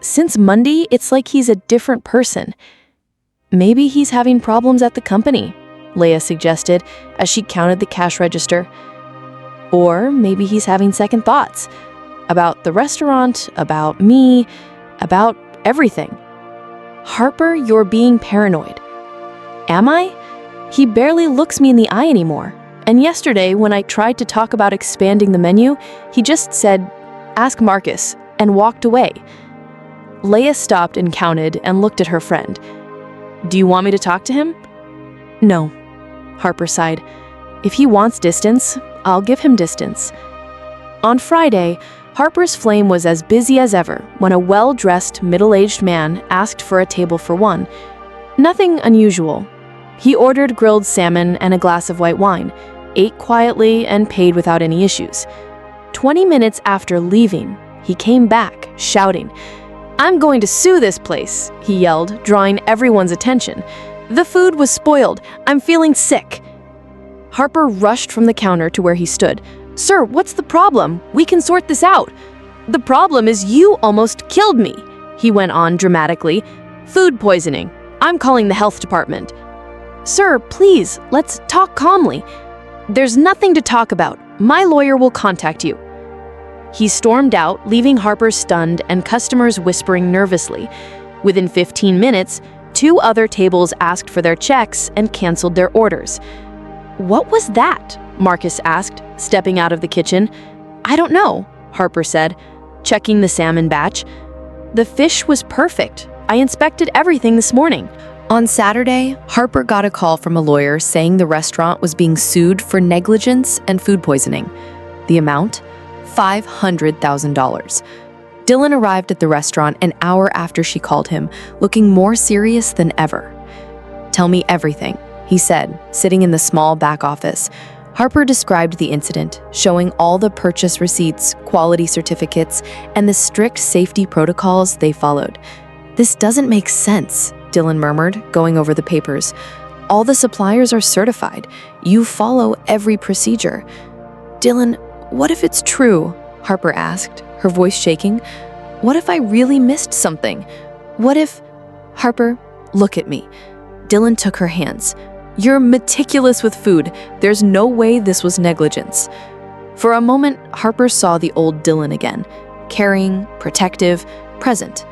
Since Monday, it's like he's a different person. Maybe he's having problems at the company, Leia suggested as she counted the cash register. Or maybe he's having second thoughts about the restaurant, about me, about everything. "Harper, you're being paranoid." "Am I?" "He barely looks me in the eye anymore. And yesterday, when I tried to talk about expanding the menu, he just said, 'Ask Marcus,' and walked away." Leia stopped and counted and looked at her friend. "Do you want me to talk to him?" "No," Harper sighed. "If he wants distance, I'll give him distance." On Friday, Harper's flame was as busy as ever when a well-dressed, middle-aged man asked for a table for one. Nothing unusual. He ordered grilled salmon and a glass of white wine, ate quietly, and paid without any issues. 20 minutes after leaving, he came back, shouting, "I'm going to sue this place," he yelled, drawing everyone's attention. "The food was spoiled. I'm feeling sick." Harper rushed from the counter to where he stood. "Sir, what's the problem? We can sort this out." "The problem is you almost killed me," he went on dramatically. "Food poisoning. I'm calling the health department." "Sir, please, let's talk calmly." "There's nothing to talk about. My lawyer will contact you." He stormed out, leaving Harper stunned and customers whispering nervously. Within 15 minutes, 2 other tables asked for their checks and canceled their orders. "What was that?" Marcus asked, stepping out of the kitchen. "I don't know," Harper said, checking the salmon batch. "The fish was perfect. I inspected everything this morning." On Saturday, Harper got a call from a lawyer saying the restaurant was being sued for negligence and food poisoning. The amount? $500,000. Dylan arrived at the restaurant an hour after she called him, looking more serious than ever. "Tell me everything," he said, sitting in the small back office. Harper described the incident, showing all the purchase receipts, quality certificates, and the strict safety protocols they followed. "This doesn't make sense," Dylan murmured, going over the papers. "All the suppliers are certified. You follow every procedure." "Dylan, what if it's true?" Harper asked, her voice shaking. "What if I really missed something? What if—" "Harper, look at me." Dylan took her hands. "You're meticulous with food. There's no way this was negligence." For a moment, Harper saw the old Dylan again, caring, protective, present.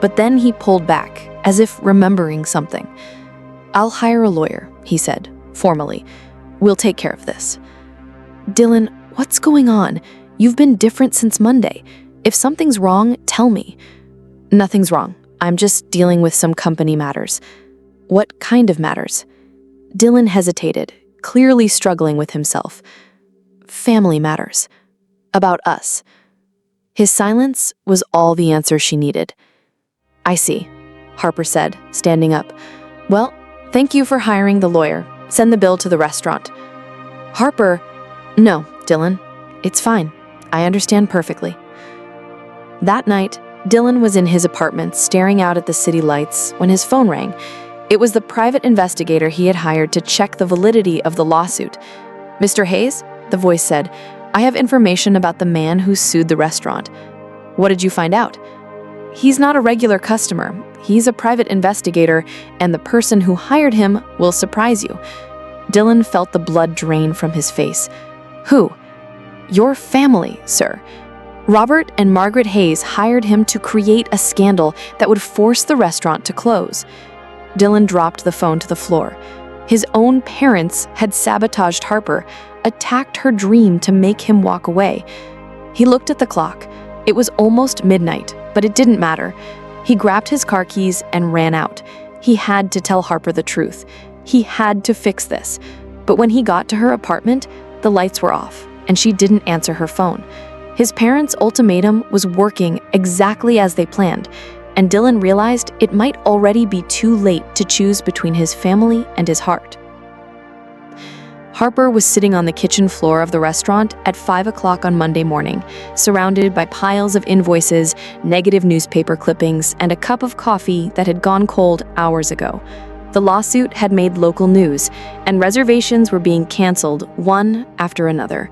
But then he pulled back, as if remembering something. "I'll hire a lawyer," he said, formally. "We'll take care of this." "Dylan, what's going on? You've been different since Monday. If something's wrong, tell me." "Nothing's wrong. I'm just dealing with some company matters." "What kind of matters?" Dylan hesitated, clearly struggling with himself. "Family matters. About us." His silence was all the answer she needed. "I see," Harper said, standing up. "Well, thank you for hiring the lawyer. Send the bill to the restaurant." Harper, "No, Dylan. It's fine. I understand perfectly." That night, Dylan was in his apartment staring out at the city lights when his phone rang. It was the private investigator he had hired to check the validity of the lawsuit. "Mr. Hayes," the voice said, "I have information about the man who sued the restaurant." "What did you find out?" "He's not a regular customer. He's a private investigator, and the person who hired him will surprise you." Dylan felt the blood drain from his face. "Who?" "Your family, sir. Robert and Margaret Hayes hired him to create a scandal that would force the restaurant to close." Dylan dropped the phone to the floor. His own parents had sabotaged Harper, attacked her dream to make him walk away. He looked at the clock. It was almost midnight, but it didn't matter. He grabbed his car keys and ran out. He had to tell Harper the truth. He had to fix this. But when he got to her apartment, the lights were off, and she didn't answer her phone. His parents' ultimatum was working exactly as they planned, and Dylan realized it might already be too late to choose between his family and his heart. Harper was sitting on the kitchen floor of the restaurant at 5 o'clock on Monday morning, surrounded by piles of invoices, negative newspaper clippings, and a cup of coffee that had gone cold hours ago. The lawsuit had made local news, and reservations were being canceled one after another.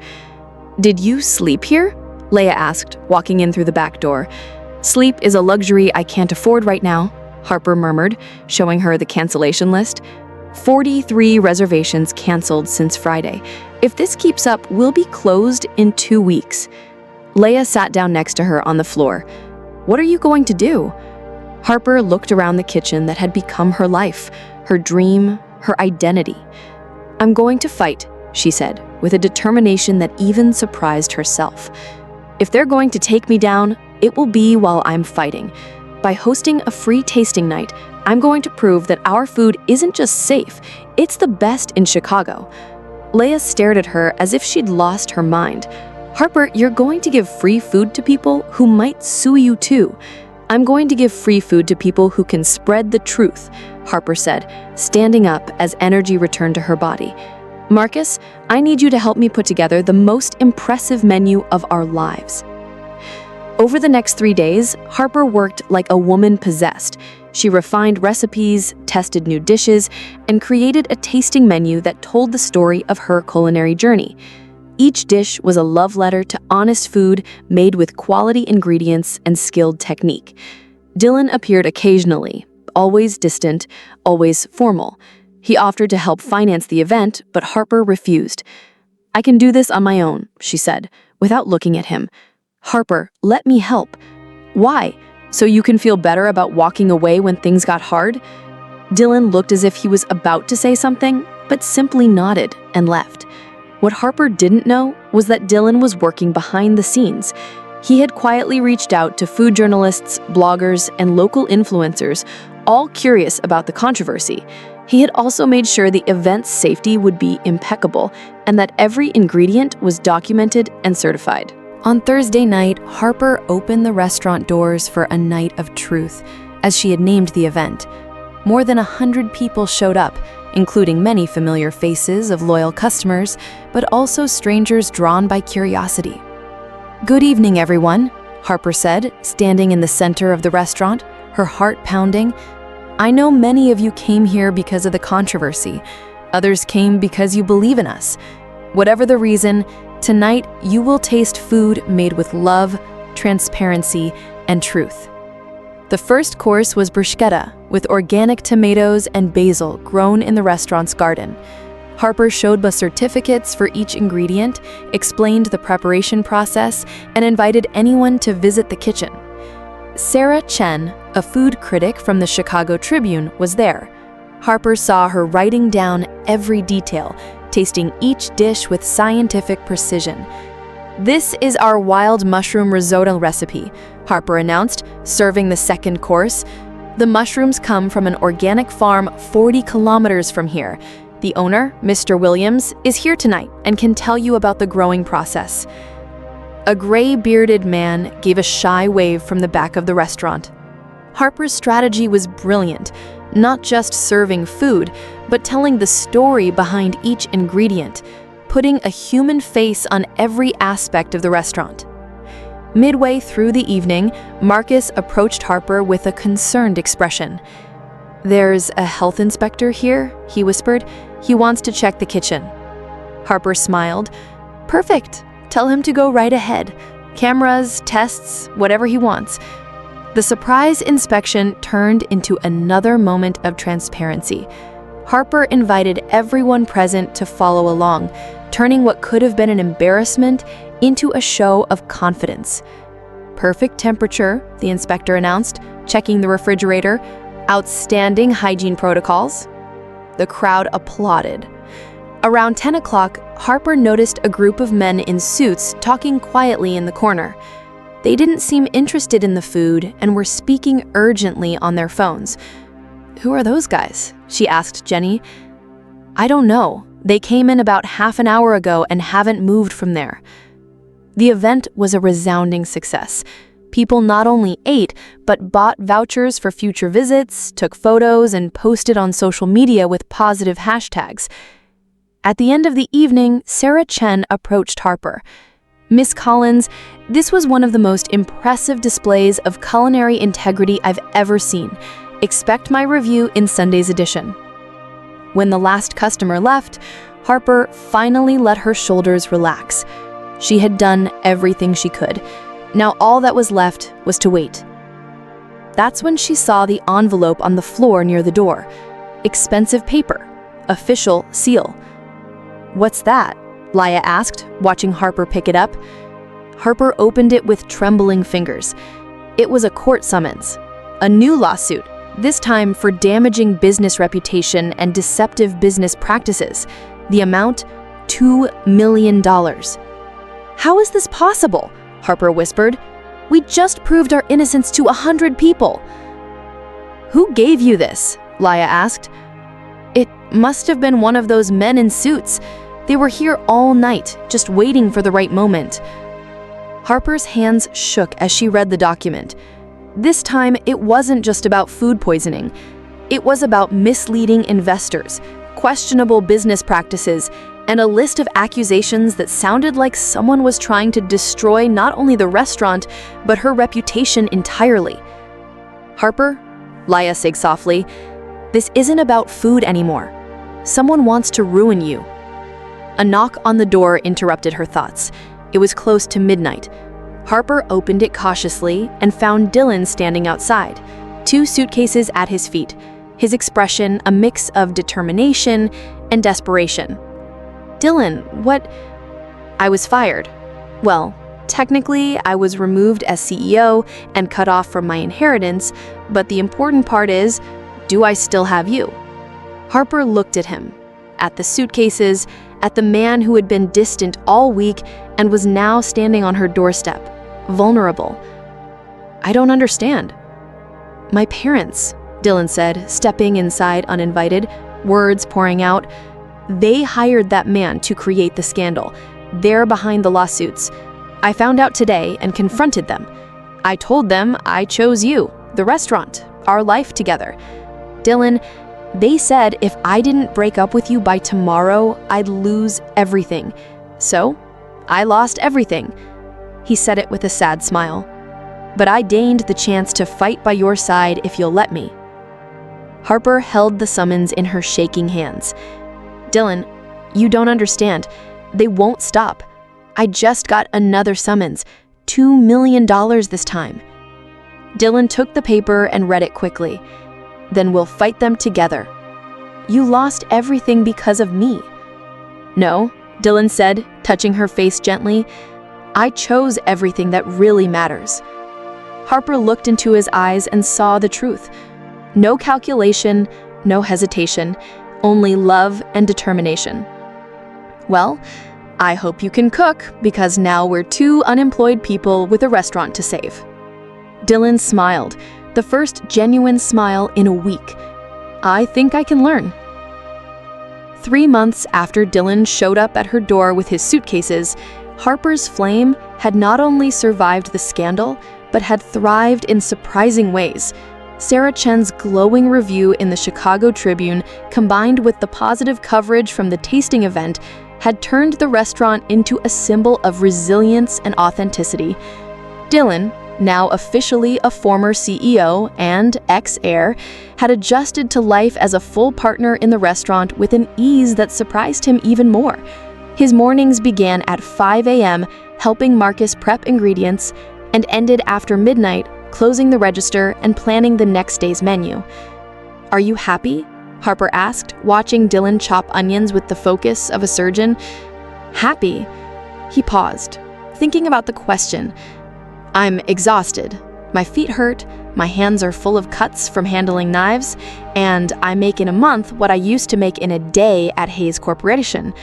"Did you sleep here?" Leia asked, walking in through the back door. "Sleep is a luxury I can't afford right now," Harper murmured, showing her the cancellation list. 43 reservations canceled since Friday. "If this keeps up, we'll be closed in 2 weeks." Leia sat down next to her on the floor. "What are you going to do?" Harper looked around the kitchen that had become her life, her dream, her identity. "I'm going to fight," she said, with a determination that even surprised herself. "If they're going to take me down, it will be while I'm fighting. By hosting a free tasting night, I'm going to prove that our food isn't just safe, it's the best in Chicago." Leia stared at her as if she'd lost her mind. "Harper, you're going to give free food to people who might sue you too." "I'm going to give free food to people who can spread the truth," Harper said, standing up as energy returned to her body. "Marcus, I need you to help me put together the most impressive menu of our lives." Over the next 3 days, Harper worked like a woman possessed. She refined recipes, tested new dishes, and created a tasting menu that told the story of her culinary journey. Each dish was a love letter to honest food made with quality ingredients and skilled technique. Dylan appeared occasionally, always distant, always formal. He offered to help finance the event, but Harper refused. "I can do this on my own," she said, without looking at him. "Harper, let me help." "Why? So you can feel better about walking away when things got hard?" Dylan looked as if he was about to say something, but simply nodded and left. What Harper didn't know was that Dylan was working behind the scenes. He had quietly reached out to food journalists, bloggers, and local influencers, all curious about the controversy. He had also made sure the event's safety would be impeccable and that every ingredient was documented and certified. On Thursday night, Harper opened the restaurant doors for a night of truth, as she had named the event. More than 100 people showed up, including many familiar faces of loyal customers, but also strangers drawn by curiosity. "Good evening, everyone," Harper said, standing in the center of the restaurant, her heart pounding. "I know many of you came here because of the controversy. Others came because you believe in us. Whatever the reason, tonight you will taste food made with love, transparency, and truth." The first course was bruschetta, with organic tomatoes and basil grown in the restaurant's garden. Harper showed the certificates for each ingredient, explained the preparation process, and invited anyone to visit the kitchen. Sarah Chen, a food critic from the Chicago Tribune, was there. Harper saw her writing down every detail, tasting each dish with scientific precision. "This is our wild mushroom risotto recipe," Harper announced, serving the second course. "The mushrooms come from an organic farm 40 kilometers from here. The owner, Mr. Williams, is here tonight and can tell you about the growing process." A gray-bearded man gave a shy wave from the back of the restaurant. Harper's strategy was brilliant, not just serving food, but telling the story behind each ingredient, putting a human face on every aspect of the restaurant. Midway through the evening, Marcus approached Harper with a concerned expression. "There's a health inspector here," he whispered. "He wants to check the kitchen." Harper smiled. "Perfect. Tell him to go right ahead. Cameras, tests, whatever he wants." The surprise inspection turned into another moment of transparency. Harper invited everyone present to follow along, turning what could have been an embarrassment into a show of confidence. "Perfect temperature," the inspector announced, checking the refrigerator. "Outstanding hygiene protocols." The crowd applauded. Around 10 o'clock, Harper noticed a group of men in suits talking quietly in the corner. They didn't seem interested in the food and were speaking urgently on their phones. "Who are those guys?" she asked Jenny. "I don't know. They came in about half an hour ago and haven't moved from there." The event was a resounding success. People not only ate, but bought vouchers for future visits, took photos, and posted on social media with positive hashtags. At the end of the evening, Sarah Chen approached Harper. "Miss Collins, this was one of the most impressive displays of culinary integrity I've ever seen. Expect my review in Sunday's edition." When the last customer left, Harper finally let her shoulders relax. She had done everything she could. Now all that was left was to wait. That's when she saw the envelope on the floor near the door. Expensive paper. Official seal. "What's that?" Leia asked, watching Harper pick it up. Harper opened it with trembling fingers. It was a court summons. A new lawsuit, this time for damaging business reputation and deceptive business practices. The amount, $2 million. "How is this possible?" Harper whispered. "We just proved our innocence to 100 people." "Who gave you this?" Laya asked. "It must have been one of those men in suits. They were here all night, just waiting for the right moment." Harper's hands shook as she read the document. This time, it wasn't just about food poisoning. It was about misleading investors, questionable business practices, and a list of accusations that sounded like someone was trying to destroy not only the restaurant, but her reputation entirely. "Harper," Laya said softly, "this isn't about food anymore. Someone wants to ruin you." A knock on the door interrupted her thoughts. It was close to midnight. Harper opened it cautiously and found Dylan standing outside, 2 suitcases at his feet, his expression a mix of determination and desperation. "Dylan, what?" "I was fired. Well, technically, I was removed as CEO and cut off from my inheritance, but the important part is, do I still have you?" Harper looked at him, at the suitcases, at the man who had been distant all week and was now standing on her doorstep, vulnerable. "I don't understand." "My parents," Dylan said, stepping inside uninvited, words pouring out. "They hired that man to create the scandal. They're behind the lawsuits. I found out today and confronted them. I told them I chose you, the restaurant, our life together. Dylan, they said if I didn't break up with you by tomorrow, I'd lose everything. So, I lost everything." He said it with a sad smile. "But I deigned the chance to fight by your side if you'll let me." Harper held the summons in her shaking hands. "Dylan, you don't understand. They won't stop. I just got another summons, $2 million this time." Dylan took the paper and read it quickly. "Then we'll fight them together. You lost everything because of me." "No," Dylan said, touching her face gently. "I chose everything that really matters." Harper looked into his eyes and saw the truth. No calculation, no hesitation, only love and determination. "Well, I hope you can cook, because now we're 2 unemployed people with a restaurant to save." Dylan smiled, the first genuine smile in a week. "I think I can learn." 3 months after Dylan showed up at her door with his suitcases, Harper's flame had not only survived the scandal, but had thrived in surprising ways. Sarah Chen's glowing review in the Chicago Tribune, combined with the positive coverage from the tasting event, had turned the restaurant into a symbol of resilience and authenticity. Dylan, now officially a former CEO and ex-heir, had adjusted to life as a full partner in the restaurant with an ease that surprised him even more. His mornings began at 5 a.m., helping Marcus prep ingredients, and ended after midnight, closing the register and planning the next day's menu. "Are you happy?" Harper asked, watching Dylan chop onions with the focus of a surgeon. "Happy?" He paused, thinking about the question. "I'm exhausted. My feet hurt, my hands are full of cuts from handling knives, and I make in a month what I used to make in a day at Hayes Corporation."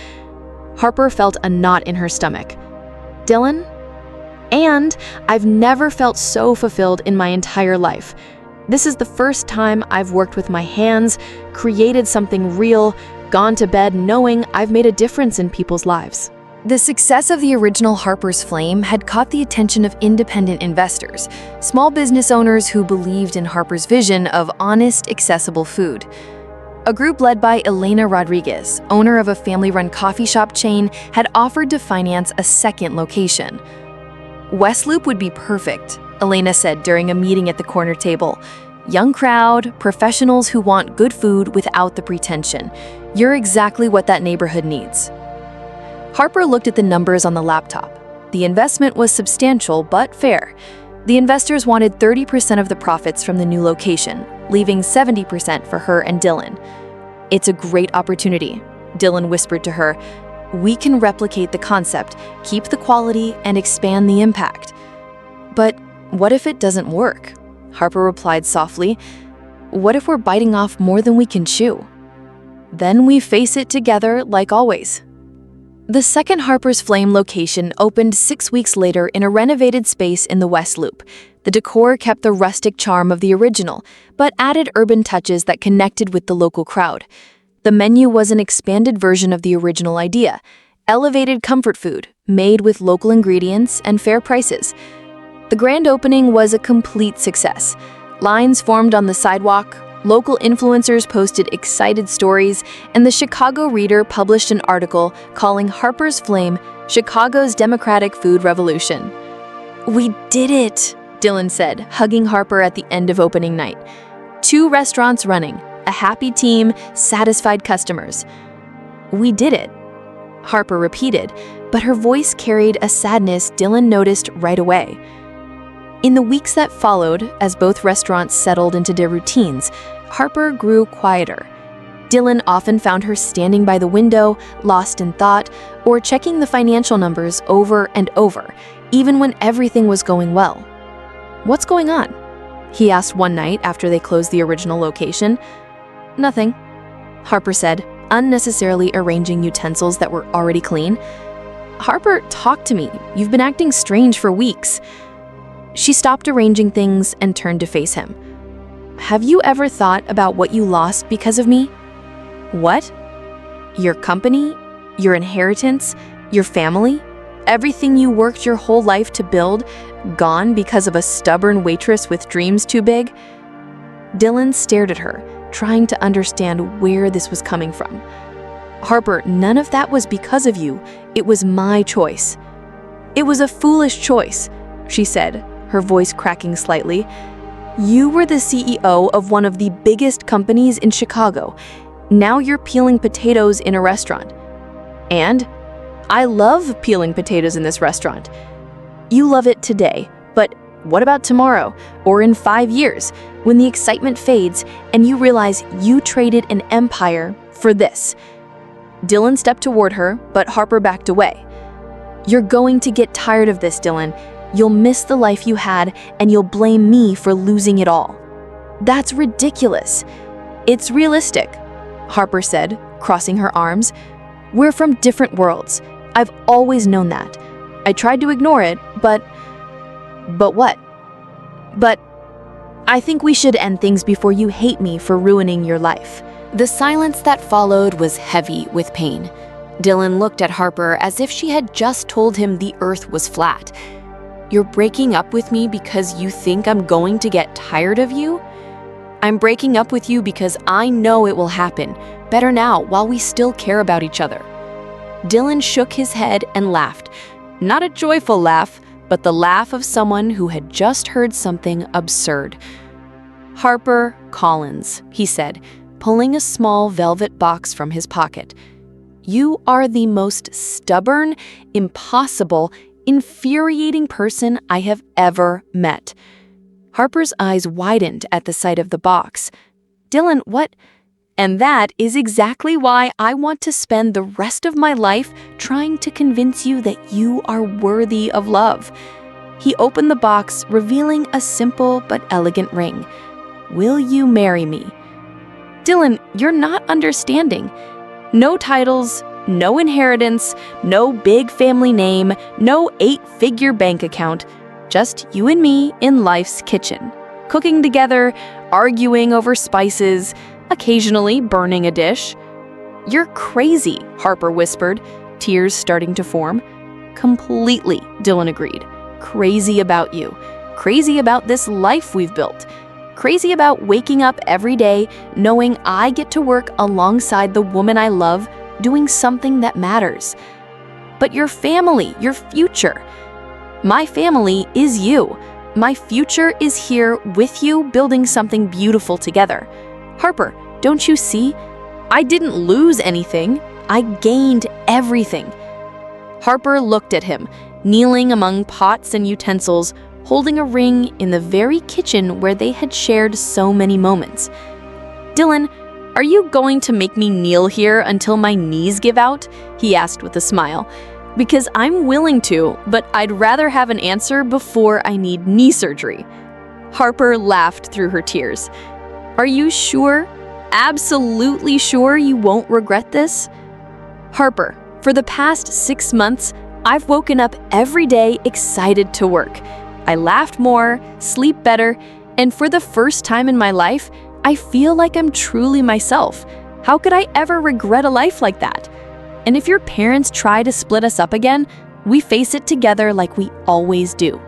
Harper felt a knot in her stomach. "Dylan? And I've never felt so fulfilled in my entire life. This is the first time I've worked with my hands, created something real, gone to bed knowing I've made a difference in people's lives." The success of the original Harper's Flame had caught the attention of independent investors, small business owners who believed in Harper's vision of honest, accessible food. A group led by Elena Rodriguez, owner of a family-run coffee shop chain, had offered to finance a second location. "West Loop would be perfect," Elena said during a meeting at the corner table. "Young crowd, professionals who want good food without the pretension. You're exactly what that neighborhood needs." Harper looked at the numbers on the laptop. The investment was substantial but fair. The investors wanted 30% of the profits from the new location, leaving 70% for her and Dylan. "It's a great opportunity," Dylan whispered to her. "We can replicate the concept, keep the quality, and expand the impact." "But what if it doesn't work?" Harper replied softly. What if we're biting off more than we can chew? Then we face it together like always. The second Harper's Flame location opened 6 weeks later in a renovated space in the West Loop. The decor kept the rustic charm of the original, but added urban touches that connected with the local crowd. The menu was an expanded version of the original idea, elevated comfort food, made with local ingredients and fair prices. The grand opening was a complete success. Lines formed on the sidewalk, local influencers posted excited stories, and the Chicago Reader published an article calling Harper's Flame Chicago's Democratic Food Revolution. "We did it," Dylan said, hugging Harper at the end of opening night. 2 restaurants running, a happy team, satisfied customers. "We did it," Harper repeated, but her voice carried a sadness Dylan noticed right away. In the weeks that followed, as both restaurants settled into their routines, Harper grew quieter. Dylan often found her standing by the window, lost in thought, or checking the financial numbers over and over, even when everything was going well. "What's going on?" he asked one night after they closed the original location. "Nothing," Harper said, unnecessarily arranging utensils that were already clean. "Harper, talk to me. You've been acting strange for weeks." She stopped arranging things and turned to face him. "Have you ever thought about what you lost because of me?" "What?" "Your company, your inheritance, your family, everything you worked your whole life to build, gone because of a stubborn waitress with dreams too big?" Dylan stared at her, trying to understand where this was coming from. "Harper, none of that was because of you. It was my choice." "It was a foolish choice," she said, her voice cracking slightly. "You were the CEO of one of the biggest companies in Chicago. Now you're peeling potatoes in a restaurant. And I love peeling potatoes in this restaurant. You love it today, but what about tomorrow or in 5 years when the excitement fades and you realize you traded an empire for this?" Dylan stepped toward her, but Harper backed away. "You're going to get tired of this, Dylan. You'll miss the life you had, and you'll blame me for losing it all." "That's ridiculous." "It's realistic," Harper said, crossing her arms. "We're from different worlds. I've always known that. I tried to ignore it, but what? But I think we should end things before you hate me for ruining your life." The silence that followed was heavy with pain. Dylan looked at Harper as if she had just told him the earth was flat. "You're breaking up with me because you think I'm going to get tired of you?" "I'm breaking up with you because I know it will happen. Better now, while we still care about each other." Dylan shook his head and laughed. Not a joyful laugh, but the laugh of someone who had just heard something absurd. "Harper Collins," he said, pulling a small velvet box from his pocket. "You are the most stubborn, impossible, infuriating person I have ever met." Harper's eyes widened at the sight of the box. "Dylan, what?" "And that is exactly why I want to spend the rest of my life trying to convince you that you are worthy of love." He opened the box, revealing a simple but elegant ring. "Will you marry me?" "Dylan, you're not understanding. No titles, no inheritance, no big family name, no 8-figure bank account. Just you and me in life's kitchen, cooking together, arguing over spices, occasionally burning a dish." "You're crazy," Harper whispered, tears starting to form. "Completely," Dylan agreed. "Crazy about you. Crazy about this life we've built. Crazy about waking up every day knowing I get to work alongside the woman I love, doing something that matters. But your family, your future. My family is you. My future is here with you, building something beautiful together. Harper, don't you see? I didn't lose anything. I gained everything." Harper looked at him, kneeling among pots and utensils, holding a ring in the very kitchen where they had shared so many moments. "Dylan, are you going to make me kneel here until my knees give out?" he asked with a smile. "Because I'm willing to, but I'd rather have an answer before I need knee surgery." Harper laughed through her tears. "Are you sure? Absolutely sure you won't regret this?" "Harper, for the past 6 months, I've woken up every day excited to work. I laughed more, sleep better, and for the first time in my life, I feel like I'm truly myself. How could I ever regret a life like that? And if your parents try to split us up again, we face it together like we always do."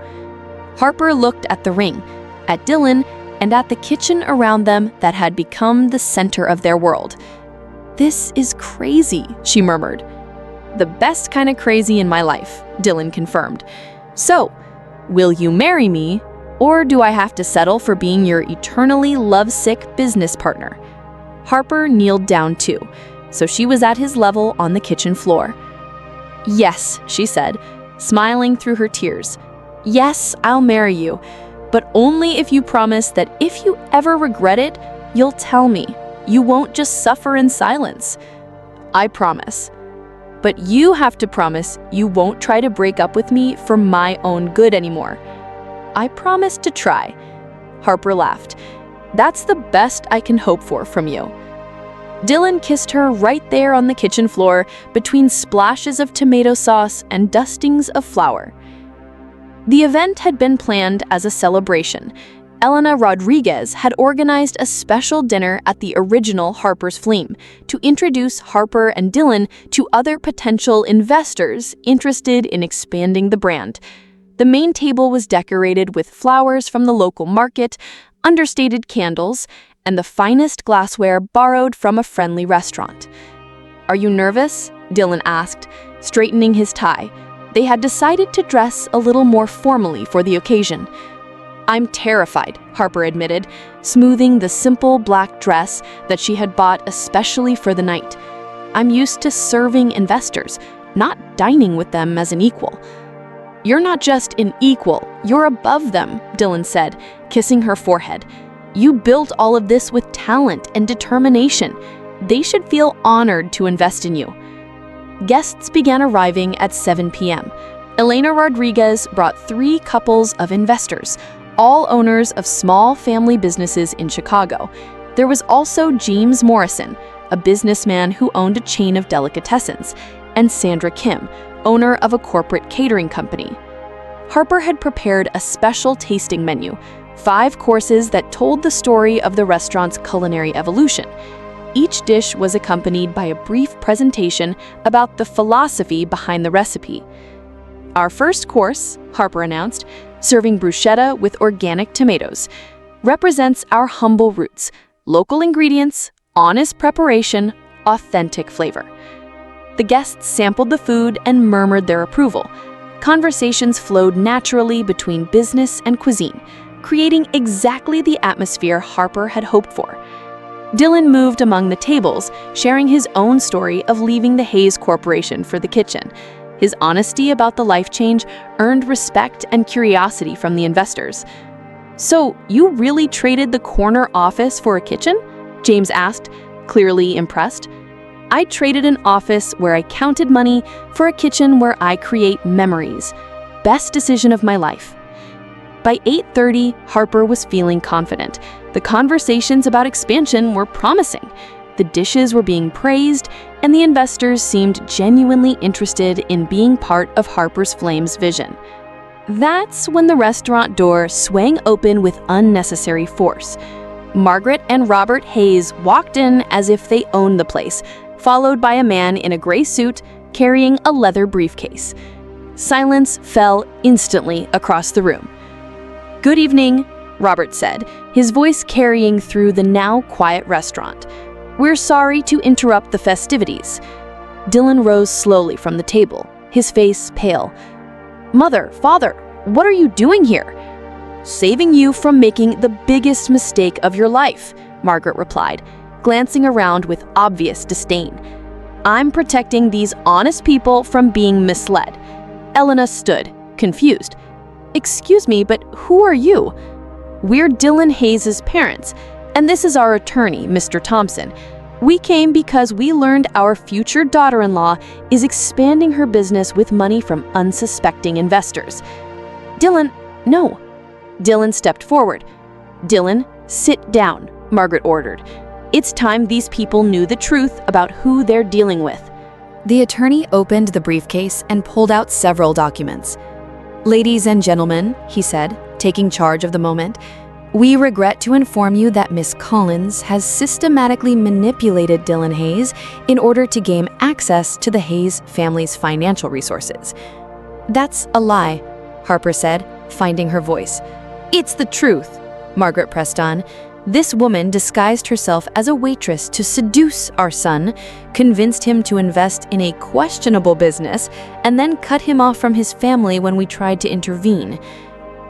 Harper looked at the ring, at Dylan, and at the kitchen around them that had become the center of their world. "This is crazy," she murmured. "The best kind of crazy in my life," Dylan confirmed. "So, will you marry me, or do I have to settle for being your eternally lovesick business partner?" Harper kneeled down too, so she was at his level on the kitchen floor. "Yes," she said, smiling through her tears. "Yes, I'll marry you, but only if you promise that if you ever regret it, you'll tell me. You won't just suffer in silence." "I promise. But you have to promise you won't try to break up with me for my own good anymore." "I promise to try." Harper laughed. "That's the best I can hope for from you." Dylan kissed her right there on the kitchen floor between splashes of tomato sauce and dustings of flour. The event had been planned as a celebration. Elena Rodriguez had organized a special dinner at the original Harper's Flame to introduce Harper and Dylan to other potential investors interested in expanding the brand. The main table was decorated with flowers from the local market, understated candles, and the finest glassware borrowed from a friendly restaurant. "Are you nervous?" Dylan asked, straightening his tie. They had decided to dress a little more formally for the occasion. "I'm terrified," Harper admitted, smoothing the simple black dress that she had bought especially for the night. "I'm used to serving investors, not dining with them as an equal." "You're not just an equal, you're above them," Dylan said, kissing her forehead. "You built all of this with talent and determination. They should feel honored to invest in you." Guests began arriving at 7 p.m. Elena Rodriguez brought 3 couples of investors, all owners of small family businesses in Chicago. There was also James Morrison, a businessman who owned a chain of delicatessens, and Sandra Kim, owner of a corporate catering company. Harper had prepared a special tasting menu, 5 courses that told the story of the restaurant's culinary evolution. Each dish was accompanied by a brief presentation about the philosophy behind the recipe. "Our first course," Harper announced, serving bruschetta with organic tomatoes, represents our humble roots, local ingredients, honest preparation, authentic flavor. The guests sampled the food and murmured their approval. Conversations flowed naturally between business and cuisine, creating exactly the atmosphere Harper had hoped for. Dylan moved among the tables, sharing his own story of leaving the Hayes Corporation for the kitchen. His honesty about the life change earned respect and curiosity from the investors. "So, you really traded the corner office for a kitchen?" James asked, clearly impressed. "I traded an office where I counted money for a kitchen where I create memories. Best decision of my life." By 8:30, Harper was feeling confident. The conversations about expansion were promising. The dishes were being praised, and the investors seemed genuinely interested in being part of Harper's Flame's vision. That's when the restaurant door swang open with unnecessary force. Margaret and Robert Hayes walked in as if they owned the place, followed by a man in a gray suit carrying a leather briefcase. Silence fell instantly across the room. "Good evening," Robert said, his voice carrying through the now quiet restaurant. "We're sorry to interrupt the festivities." Dylan rose slowly from the table, his face pale. "Mother, father, what are you doing here?" "Saving you from making the biggest mistake of your life," Margaret replied, glancing around with obvious disdain. "I'm protecting these honest people from being misled." Elena stood, confused. "Excuse me, but who are you?" "We're Dylan Hayes' parents, and this is our attorney, Mr. Thompson. We came because we learned our future daughter-in-law is expanding her business with money from unsuspecting investors." "Dylan, no." Dylan stepped forward. "Dylan, sit down," Margaret ordered. "It's time these people knew the truth about who they're dealing with." The attorney opened the briefcase and pulled out several documents. "Ladies and gentlemen," he said, taking charge of the moment, "we regret to inform you that Miss Collins has systematically manipulated Dylan Hayes in order to gain access to the Hayes family's financial resources." "That's a lie," Harper said, finding her voice. "It's the truth," Margaret pressed on. "This woman disguised herself as a waitress to seduce our son, convinced him to invest in a questionable business, and then cut him off from his family when we tried to intervene."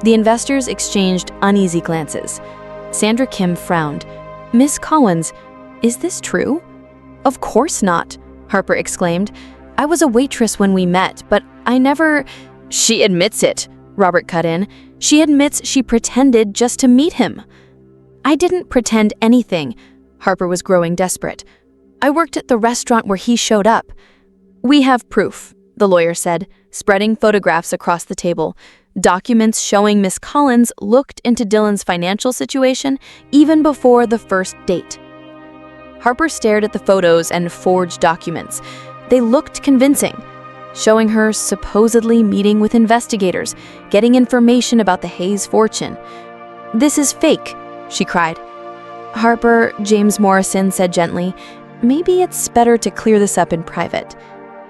The investors exchanged uneasy glances. Sandra Kim frowned. "Miss Collins, is this true?" "Of course not," Harper exclaimed. "I was a waitress when we met, but I never—" "She admits it," Robert cut in. "She admits she pretended just to meet him." "I didn't pretend anything." Harper was growing desperate. "I worked at the restaurant where he showed up." "We have proof," the lawyer said, spreading photographs across the table. Documents showing Miss Collins looked into Dylan's financial situation even before the first date. Harper stared at the photos and forged documents. They looked convincing, showing her supposedly meeting with investigators, getting information about the Hayes fortune. "This is fake," she cried. "Harper," James Morrison said gently, "maybe it's better to clear this up in private."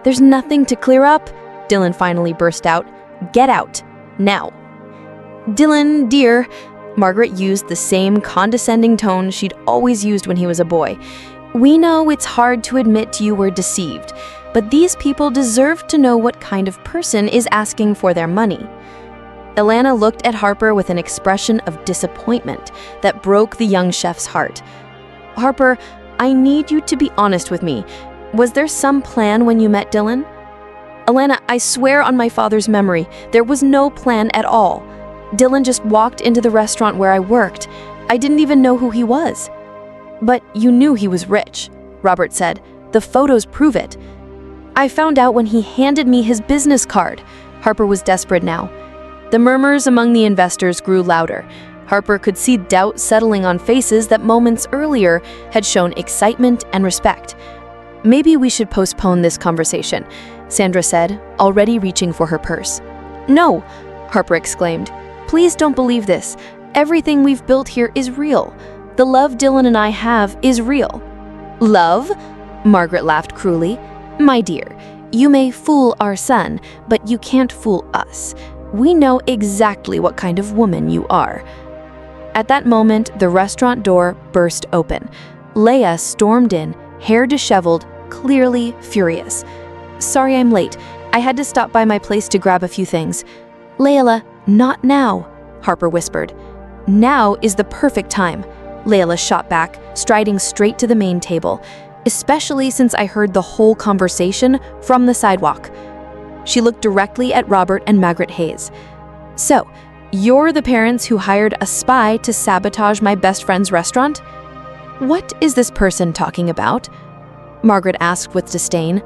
"There's nothing to clear up," Dylan finally burst out. "Get out. Now." "Dylan, dear," Margaret used the same condescending tone she'd always used when he was a boy. "We know it's hard to admit you were deceived, but these people deserve to know what kind of person is asking for their money." Ilana looked at Harper with an expression of disappointment that broke the young chef's heart. "Harper, I need you to be honest with me. Was there some plan when you met Dylan?" "Ilana, I swear on my father's memory, there was no plan at all. Dylan just walked into the restaurant where I worked. I didn't even know who he was." "But you knew he was rich," Robert said. "The photos prove it." "I found out when he handed me his business card." Harper was desperate now. The murmurs among the investors grew louder. Harper could see doubt settling on faces that moments earlier had shown excitement and respect. "Maybe we should postpone this conversation," Sandra said, already reaching for her purse. "No," Harper exclaimed. "Please don't believe this. Everything we've built here is real. The love Dylan and I have is real." "Love?" Margaret laughed cruelly. "My dear, you may fool our son, but you can't fool us. We know exactly what kind of woman you are." At that moment, the restaurant door burst open. Leia stormed in, hair disheveled, clearly furious. "Sorry I'm late. I had to stop by my place to grab a few things." "Layla, not now," Harper whispered. "Now is the perfect time," Layla shot back, striding straight to the main table, "especially since I heard the whole conversation from the sidewalk." She looked directly at Robert and Margaret Hayes. "So, you're the parents who hired a spy to sabotage my best friend's restaurant?" "What is this person talking about?" Margaret asked with disdain.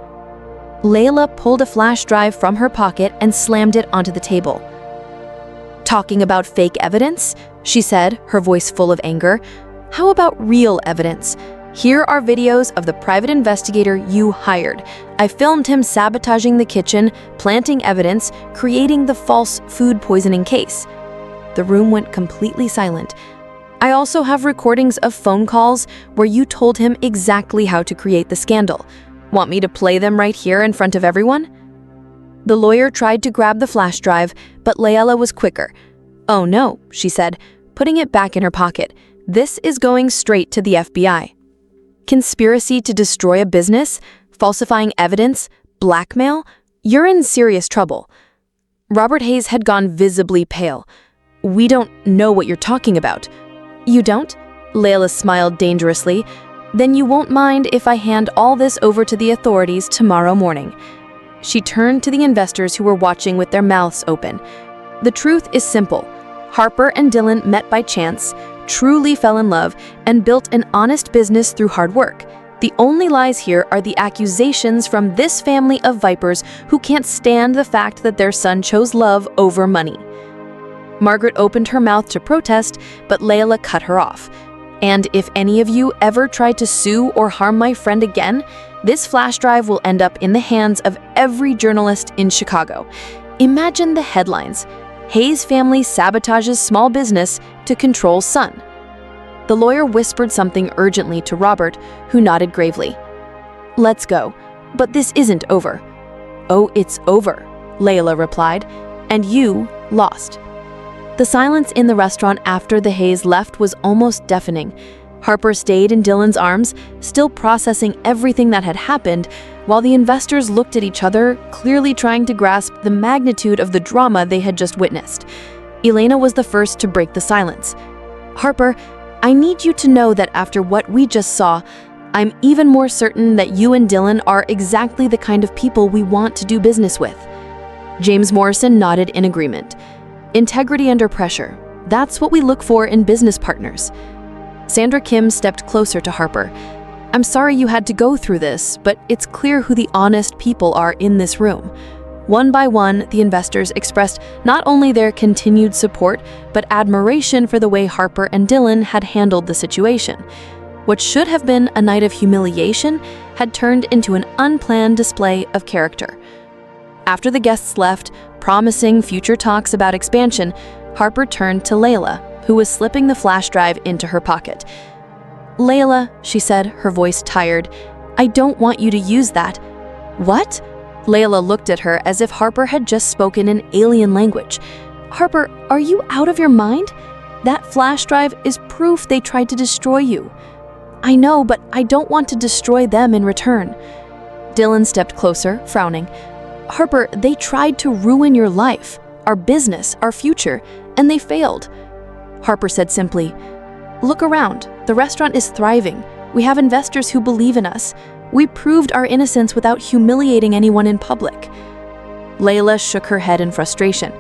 Layla pulled a flash drive from her pocket and slammed it onto the table. "Talking about fake evidence?" she said, her voice full of anger. "How about real evidence? Here are videos of the private investigator you hired. I filmed him sabotaging the kitchen, planting evidence, creating the false food poisoning case." The room went completely silent. "I also have recordings of phone calls where you told him exactly how to create the scandal. Want me to play them right here in front of everyone?" The lawyer tried to grab the flash drive, but Layla was quicker. "Oh no," she said, putting it back in her pocket. "This is going straight to the FBI." "Conspiracy to destroy a business? Falsifying evidence? Blackmail? You're in serious trouble." Robert Hayes had gone visibly pale. "We don't know what you're talking about." "You don't?" Layla smiled dangerously. "Then you won't mind if I hand all this over to the authorities tomorrow morning." She turned to the investors who were watching with their mouths open. "The truth is simple. Harper and Dylan met by chance, truly fell in love, and built an honest business through hard work. The only lies here are the accusations from this family of vipers who can't stand the fact that their son chose love over money." Margaret opened her mouth to protest, but Layla cut her off. "And if any of you ever try to sue or harm my friend again, this flash drive will end up in the hands of every journalist in Chicago. Imagine the headlines. Hayes family sabotages small business to control son." The lawyer whispered something urgently to Robert, who nodded gravely. "Let's go. But this isn't over." "Oh, it's over," Layla replied. "And you lost." The silence in the restaurant after the Hayes left was almost deafening. Harper stayed in Dylan's arms, still processing everything that had happened, while the investors looked at each other, clearly trying to grasp the magnitude of the drama they had just witnessed. Elena was the first to break the silence. "Harper, I need you to know that after what we just saw, I'm even more certain that you and Dylan are exactly the kind of people we want to do business with." James Morrison nodded in agreement. "Integrity under pressure. That's what we look for in business partners." Sandra Kim stepped closer to Harper. "I'm sorry you had to go through this, but it's clear who the honest people are in this room." One by one, the investors expressed not only their continued support, but admiration for the way Harper and Dylan had handled the situation. What should have been a night of humiliation had turned into an unplanned display of character. After the guests left, promising future talks about expansion, Harper turned to Layla, who was slipping the flash drive into her pocket. "Layla," she said, her voice tired, "I don't want you to use that." "What?" Layla looked at her as if Harper had just spoken an alien language. "Harper, are you out of your mind? That flash drive is proof they tried to destroy you." "I know, but I don't want to destroy them in return." Dylan stepped closer, frowning. "Harper, they tried to ruin your life, our business, our future, and they failed." Harper said simply, "Look around. The restaurant is thriving. We have investors who believe in us. We proved our innocence without humiliating anyone in public." Layla shook her head in frustration.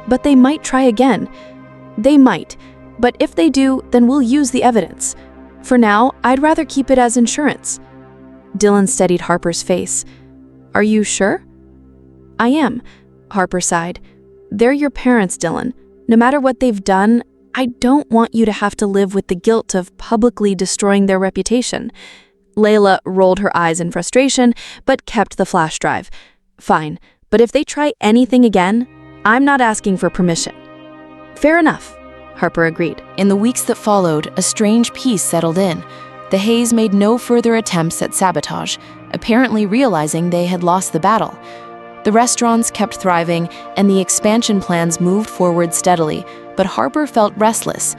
"But they might try again." "They might. But if they do, then we'll use the evidence. For now, I'd rather keep it as insurance." Dylan steadied Harper's face. "Are you sure?" "I am," Harper sighed. "They're your parents, Dylan. No matter what they've done, I don't want you to have to live with the guilt of publicly destroying their reputation." Layla rolled her eyes in frustration, but kept the flash drive. "Fine, but if they try anything again, I'm not asking for permission." "Fair enough," Harper agreed. In the weeks that followed, a strange peace settled in. The Hayes made no further attempts at sabotage, apparently realizing they had lost the battle. The restaurants kept thriving, and the expansion plans moved forward steadily, but Harper felt restless.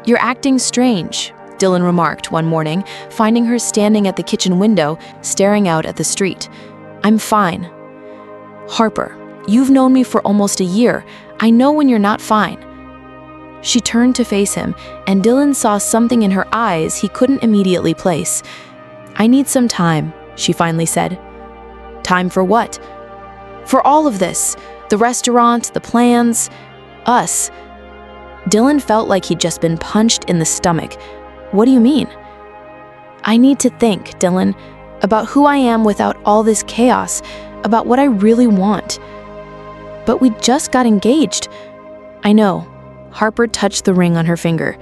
"You're acting strange," Dylan remarked one morning, finding her standing at the kitchen window, staring out at the street. "I'm fine." "Harper, you've known me for almost a year. I know when you're not fine." She turned to face him, and Dylan saw something in her eyes he couldn't immediately place. "I need some time," she finally said. "Time for what?" "For all of this. The restaurant, the plans, us." Dylan felt like he'd just been punched in the stomach. "What do you mean?" "I need to think, Dylan, about who I am without all this chaos, about what I really want." "But we just got engaged." "I know." Harper touched the ring on her finger.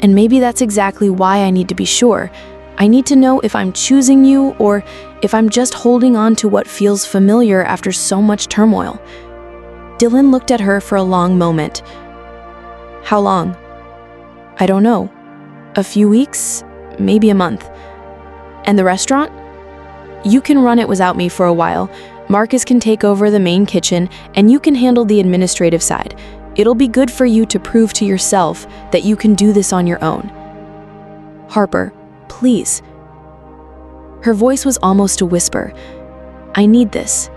"And maybe that's exactly why I need to be sure. I need to know if I'm choosing you or if I'm just holding on to what feels familiar after so much turmoil." Dylan looked at her for a long moment. "How long?" "I don't know. A few weeks, maybe a month." "And the restaurant?" "You can run it without me for a while. Marcus can take over the main kitchen, and you can handle the administrative side. It'll be good for you to prove to yourself that you can do this on your own." "Harper, please." Her voice was almost a whisper. "I need this."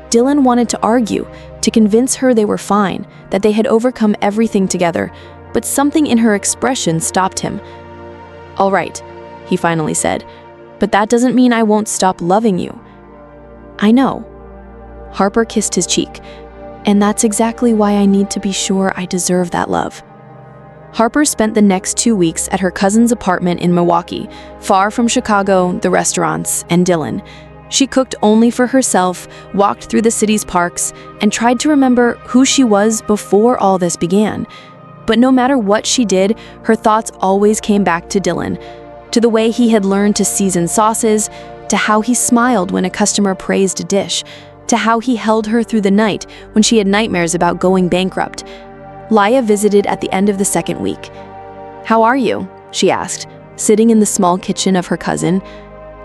Dylan wanted to argue, to convince her they were fine, that they had overcome everything together, but something in her expression stopped him. "All right," he finally said, "but that doesn't mean I won't stop loving you." "I know." Harper kissed his cheek. "And that's exactly why I need to be sure I deserve that love." Harper spent the next 2 weeks at her cousin's apartment in Milwaukee, far from Chicago, the restaurants, and Dylan. She cooked only for herself, walked through the city's parks, and tried to remember who she was before all this began. But no matter what she did, her thoughts always came back to Dylan, to the way he had learned to season sauces, to how he smiled when a customer praised a dish, to how he held her through the night when she had nightmares about going bankrupt. Laya visited at the end of the second week. "How are you?" she asked, sitting in the small kitchen of her cousin.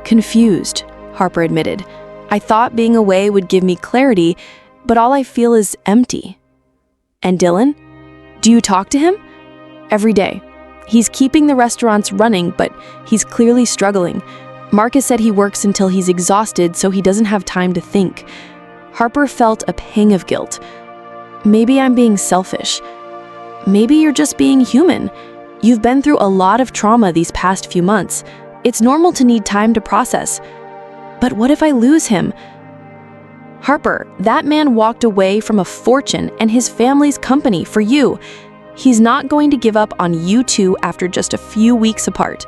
"Confused," Harper admitted. "I thought being away would give me clarity, but all I feel is empty." "And Dylan? Do you talk to him?" "Every day. He's keeping the restaurants running, but he's clearly struggling. Marcus said he works until he's exhausted so he doesn't have time to think." Harper felt a pang of guilt. "Maybe I'm being selfish. Maybe you're just being human. You've been through a lot of trauma these past few months. It's normal to need time to process. But what if I lose him?" "Harper, that man walked away from a fortune and his family's company for you. He's not going to give up on you two after just a few weeks apart."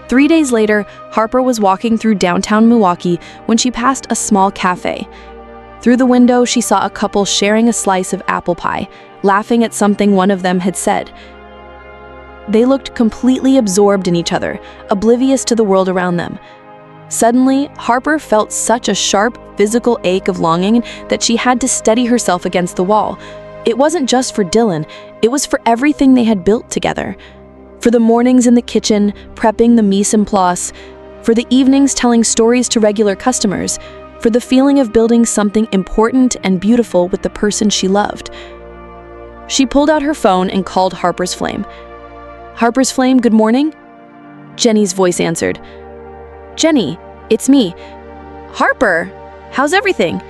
3 days later, Harper was walking through downtown Milwaukee when she passed a small cafe. Through the window, she saw a couple sharing a slice of apple pie, laughing at something one of them had said. They looked completely absorbed in each other, oblivious to the world around them. Suddenly, Harper felt such a sharp, physical ache of longing that she had to steady herself against the wall. It wasn't just for Dylan, it was for everything they had built together. For the mornings in the kitchen, prepping the mise en place, for the evenings telling stories to regular customers, for the feeling of building something important and beautiful with the person she loved. She pulled out her phone and called Harper's Flame. "Harper's Flame, good morning?" Jenny's voice answered. "Jenny, it's me." "Harper, how's everything?"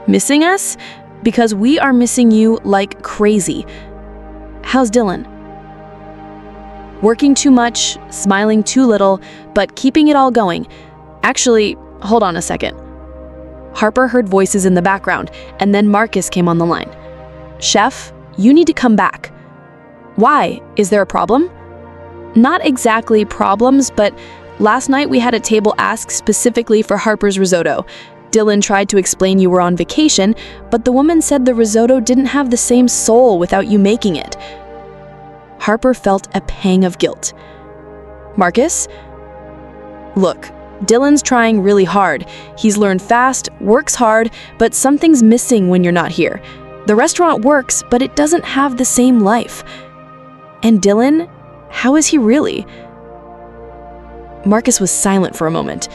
"Missing us? Because we are missing you like crazy. How's Dylan?" "Working too much, smiling too little, but keeping it all going. Actually, hold on a second." Harper heard voices in the background, and then Marcus came on the line. "Chef, you need to come back." "Why? Is there a problem?" "Not exactly problems, but last night we had a table ask specifically for Harper's risotto. Dylan tried to explain you were on vacation, but the woman said the risotto didn't have the same soul without you making it." Harper felt a pang of guilt. "Marcus? Look, Dylan's trying really hard. He's learned fast, works hard, but something's missing when you're not here. The restaurant works, but it doesn't have the same life. And Dylan, how is he really?" Marcus was silent for a moment.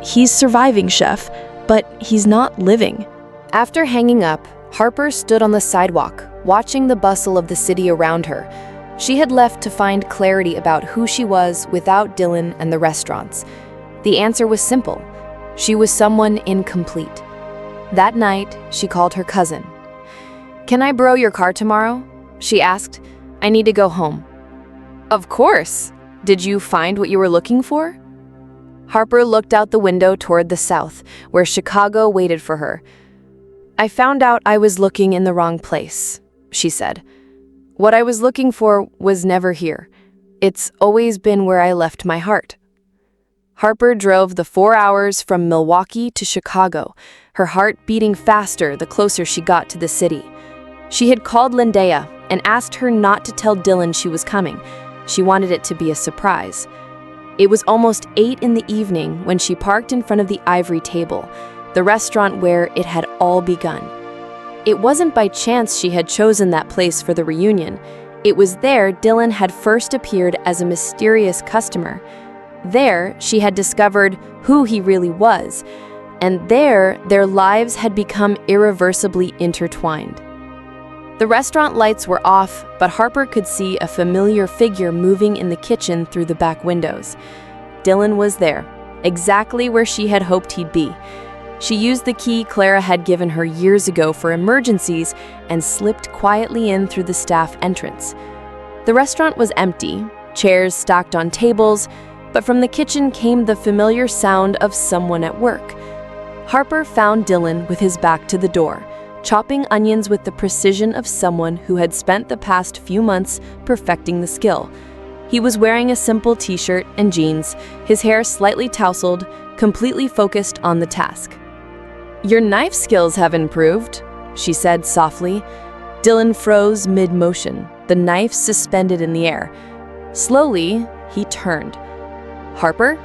"He's surviving, Chef, but he's not living." After hanging up, Harper stood on the sidewalk, watching the bustle of the city around her. She had left to find clarity about who she was without Dylan and the restaurants. The answer was simple. She was someone incomplete. That night, she called her cousin. "Can I borrow your car tomorrow?" she asked. "I need to go home." "Of course. Did you find what you were looking for?" Harper looked out the window toward the south, where Chicago waited for her. "I found out I was looking in the wrong place," she said. "What I was looking for was never here. It's always been where I left my heart." Harper drove the 4 hours from Milwaukee to Chicago, her heart beating faster the closer she got to the city. She had called Lindea and asked her not to tell Dylan she was coming. She wanted it to be a surprise. It was almost 8 in the evening when she parked in front of the Ivory Table, the restaurant where it had all begun. It wasn't by chance she had chosen that place for the reunion. It was there Dylan had first appeared as a mysterious customer. There, she had discovered who he really was. And there, their lives had become irreversibly intertwined. The restaurant lights were off, but Harper could see a familiar figure moving in the kitchen through the back windows. Dylan was there, exactly where she had hoped he'd be. She used the key Clara had given her years ago for emergencies and slipped quietly in through the staff entrance. The restaurant was empty, chairs stacked on tables, but from the kitchen came the familiar sound of someone at work. Harper found Dylan with his back to the door, chopping onions with the precision of someone who had spent the past few months perfecting the skill. He was wearing a simple t-shirt and jeans, his hair slightly tousled, completely focused on the task. "Your knife skills have improved," she said softly. Dylan froze mid-motion, the knife suspended in the air. Slowly, he turned. "Harper?"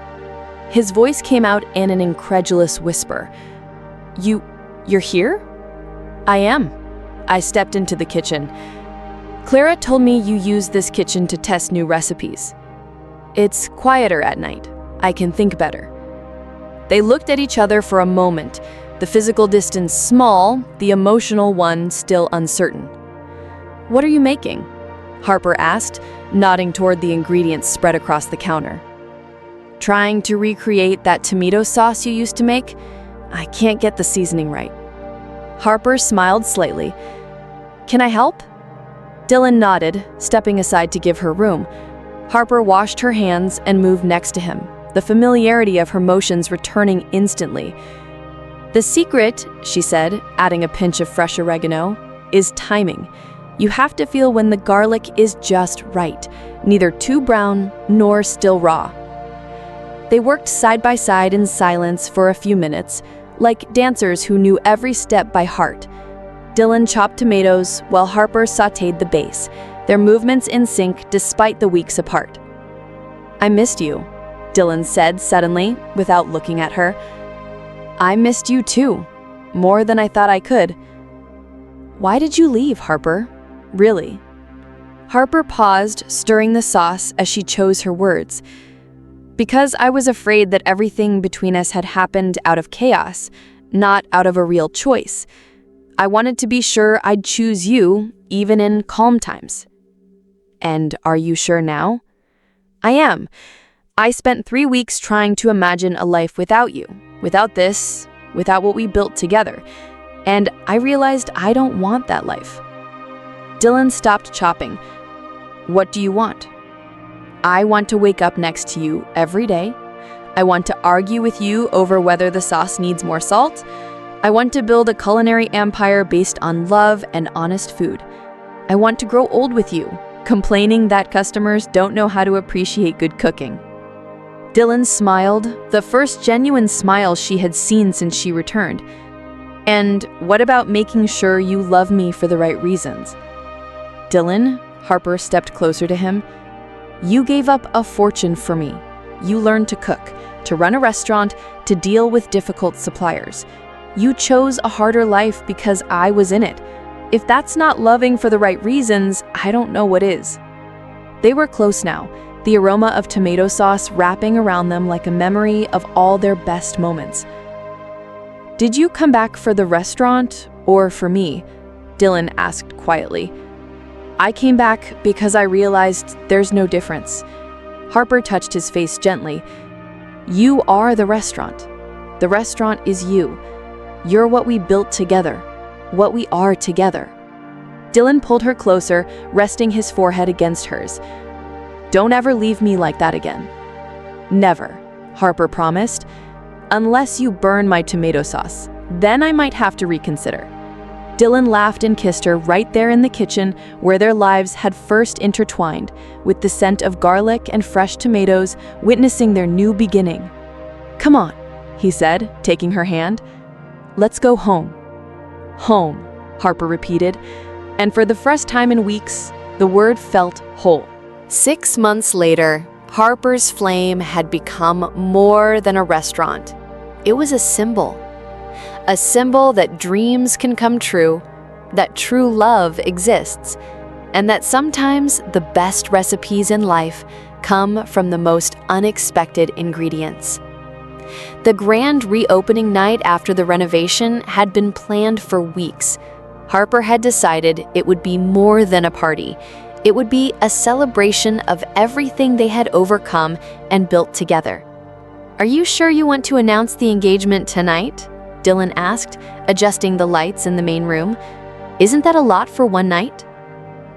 His voice came out in an incredulous whisper. You're here?" "I am." I stepped into the kitchen. "Clara told me you use this kitchen to test new recipes." "It's quieter at night. I can think better." They looked at each other for a moment, the physical distance small, the emotional one still uncertain. "What are you making?" Harper asked, nodding toward the ingredients spread across the counter. "Trying to recreate that tomato sauce you used to make? I can't get the seasoning right." Harper smiled slightly. "Can I help?" Dylan nodded, stepping aside to give her room. Harper washed her hands and moved next to him, the familiarity of her motions returning instantly. "The secret," she said, adding a pinch of fresh oregano, "is timing. You have to feel when the garlic is just right, neither too brown nor still raw." They worked side by side in silence for a few minutes, like dancers who knew every step by heart. Dylan chopped tomatoes while Harper sautéed the base, their movements in sync despite the weeks apart. "I missed you," Dylan said suddenly, without looking at her. "I missed you too, more than I thought I could." "Why did you leave, Harper? Really?" Harper paused, stirring the sauce as she chose her words. "Because I was afraid that everything between us had happened out of chaos, not out of a real choice. I wanted to be sure I'd choose you, even in calm times." "And are you sure now?" "I am. I spent 3 weeks trying to imagine a life without you, without this, without what we built together. And I realized I don't want that life." Dylan stopped chopping. "What do you want?" "I want to wake up next to you every day. I want to argue with you over whether the sauce needs more salt. I want to build a culinary empire based on love and honest food. I want to grow old with you, complaining that customers don't know how to appreciate good cooking." Dylan smiled, the first genuine smile she had seen since she returned. "And what about making sure you love me for the right reasons?" "Dylan," Harper stepped closer to him, "you gave up a fortune for me. You learned to cook, to run a restaurant, to deal with difficult suppliers. You chose a harder life because I was in it. If that's not loving for the right reasons, I don't know what is." They were close now, the aroma of tomato sauce wrapping around them like a memory of all their best moments. "Did you come back for the restaurant or for me?" Dylan asked quietly. "I came back because I realized there's no difference." Harper touched his face gently. "You are the restaurant. The restaurant is you. You're what we built together, what we are together." Dylan pulled her closer, resting his forehead against hers. "Don't ever leave me like that again." "Never," Harper promised. "Unless you burn my tomato sauce, then I might have to reconsider." Dylan laughed and kissed her right there in the kitchen where their lives had first intertwined, with the scent of garlic and fresh tomatoes witnessing their new beginning. "Come on," he said, taking her hand. "Let's go home." "Home," Harper repeated, and for the first time in weeks, the word felt whole. 6 months later, Harper's Flame had become more than a restaurant. It was a symbol that dreams can come true, that true love exists, and that sometimes the best recipes in life come from the most unexpected ingredients. The grand reopening night after the renovation had been planned for weeks. Harper had decided it would be more than a party. It would be a celebration of everything they had overcome and built together. "Are you sure you want to announce the engagement tonight?" Dylan asked, adjusting the lights in the main room. "Isn't that a lot for one night?"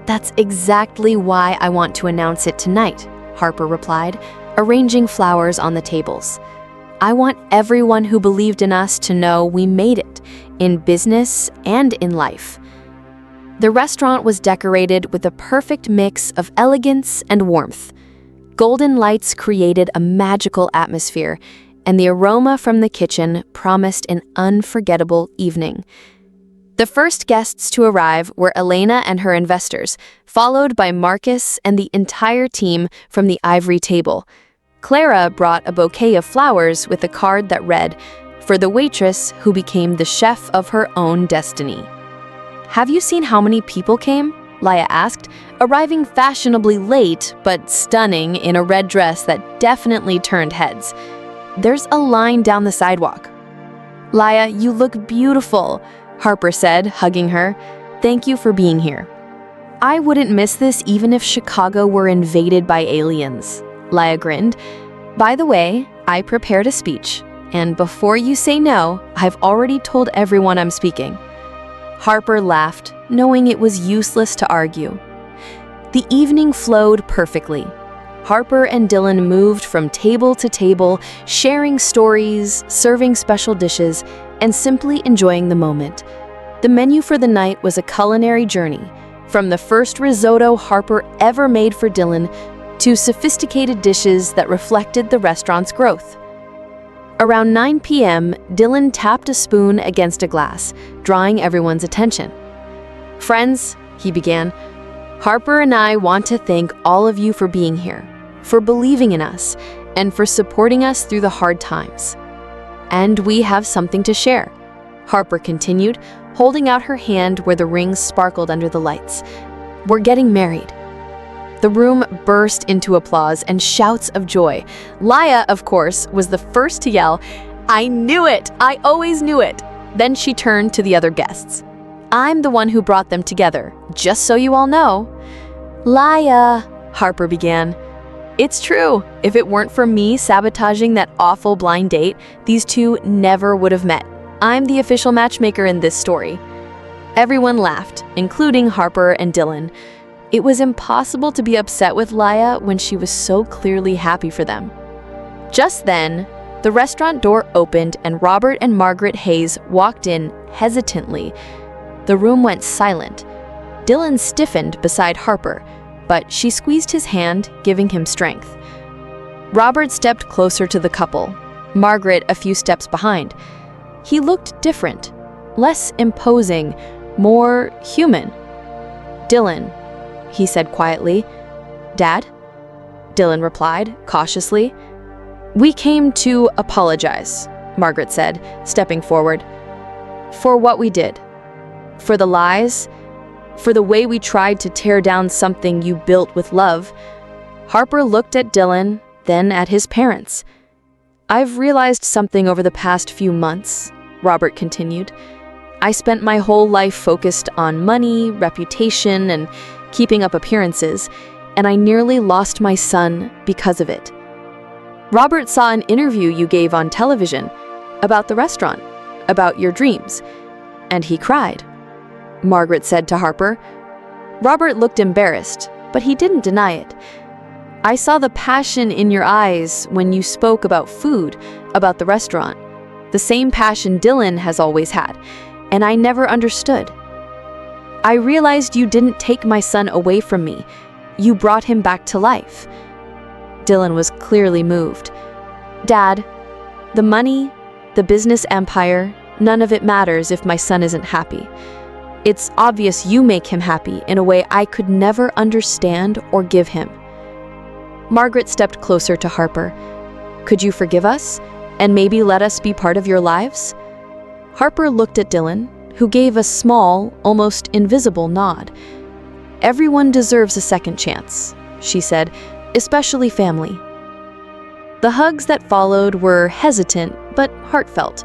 "That's exactly why I want to announce it tonight," Harper replied, arranging flowers on the tables. "I want everyone who believed in us to know we made it, in business and in life." The restaurant was decorated with a perfect mix of elegance and warmth. Golden lights created a magical atmosphere, and the aroma from the kitchen promised an unforgettable evening. The first guests to arrive were Elena and her investors, followed by Marcus and the entire team from the ivory table. Clara brought a bouquet of flowers with a card that read, "For the waitress who became the chef of her own destiny." "Have you seen how many people came?" Laya asked, arriving fashionably late but stunning in a red dress that definitely turned heads. "There's a line down the sidewalk." "Laya, you look beautiful," Harper said, hugging her. "Thank you for being here." "I wouldn't miss this even if Chicago were invaded by aliens," Laya grinned. "By the way, I prepared a speech, and before you say no, I've already told everyone I'm speaking." Harper laughed, knowing it was useless to argue. The evening flowed perfectly. Harper and Dylan moved from table to table, sharing stories, serving special dishes, and simply enjoying the moment. The menu for the night was a culinary journey, from the first risotto Harper ever made for Dylan to sophisticated dishes that reflected the restaurant's growth. Around 9 p.m., Dylan tapped a spoon against a glass, drawing everyone's attention. "Friends," he began, "Harper and I want to thank all of you for being here, for believing in us, and for supporting us through the hard times. And we have something to share," Harper continued, holding out her hand where the rings sparkled under the lights. "We're getting married." The room burst into applause and shouts of joy. Laya, of course, was the first to yell, "I knew it! I always knew it!" Then she turned to the other guests. "I'm the one who brought them together, just so you all know." "Laya," Harper began. "It's true. If it weren't for me sabotaging that awful blind date, these two never would have met. I'm the official matchmaker in this story." Everyone laughed, including Harper and Dylan. It was impossible to be upset with Laya when she was so clearly happy for them. Just then, the restaurant door opened and Robert and Margaret Hayes walked in hesitantly. The room went silent. Dylan stiffened beside Harper, but she squeezed his hand, giving him strength. Robert stepped closer to the couple, Margaret a few steps behind. He looked different, less imposing, more human. "Dylan," he said quietly. "Dad?" Dylan replied, cautiously. "We came to apologize," Margaret said, stepping forward. "For what we did. For the lies. For the way we tried to tear down something you built with love." Harper looked at Dylan, then at his parents. "I've realized something over the past few months," Robert continued. "I spent my whole life focused on money, reputation, and keeping up appearances, and I nearly lost my son because of it. Robert saw an interview you gave on television about the restaurant, about your dreams, and he cried," Margaret said to Harper. Robert looked embarrassed, but he didn't deny it. "I saw the passion in your eyes when you spoke about food, about the restaurant, the same passion Dylan has always had, and I never understood. I realized you didn't take my son away from me. You brought him back to life." Dylan was clearly moved. "Dad, the money, the business empire, none of it matters if my son isn't happy. It's obvious you make him happy in a way I could never understand or give him." Margaret stepped closer to Harper. "Could you forgive us, and maybe let us be part of your lives?" Harper looked at Dylan, who gave a small, almost invisible nod. "Everyone deserves a second chance," she said, "especially family." The hugs that followed were hesitant but heartfelt.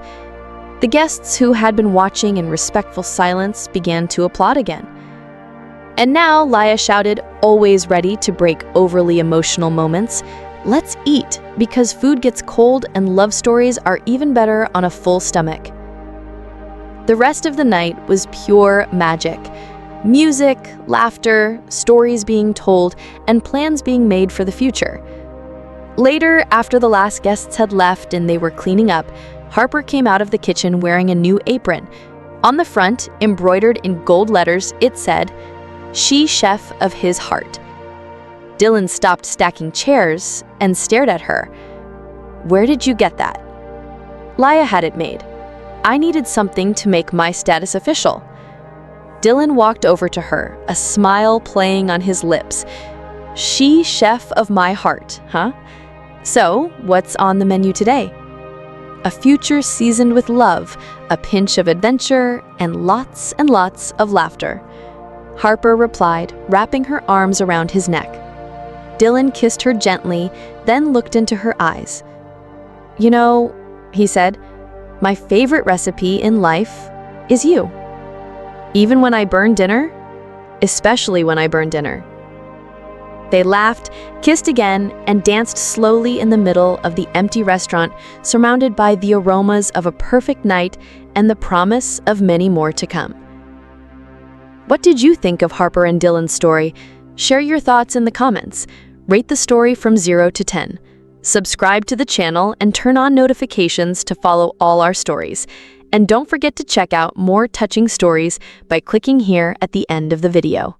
The guests who had been watching in respectful silence began to applaud again. And now Laya shouted, always ready to break overly emotional moments, "Let's eat, because food gets cold and love stories are even better on a full stomach." The rest of the night was pure magic. Music, laughter, stories being told, and plans being made for the future. Later, after the last guests had left and they were cleaning up, Harper came out of the kitchen wearing a new apron. On the front, embroidered in gold letters, it said, "She chef of his heart." Dylan stopped stacking chairs and stared at her. "Where did you get that?" "Laya had it made. I needed something to make my status official." Dylan walked over to her, a smile playing on his lips. "She chef of my heart, huh? So, what's on the menu today?" "A future seasoned with love, a pinch of adventure, and lots of laughter," Harper replied, wrapping her arms around his neck. Dylan kissed her gently, then looked into her eyes. "You know," he said, "my favorite recipe in life is you. Even when I burn dinner, especially when I burn dinner." They laughed, kissed again, and danced slowly in the middle of the empty restaurant, surrounded by the aromas of a perfect night and the promise of many more to come. What did you think of Harper and Dylan's story? Share your thoughts in the comments. Rate the story from 0 to 10. Subscribe to the channel and turn on notifications to follow all our stories. And don't forget to check out more touching stories by clicking here at the end of the video.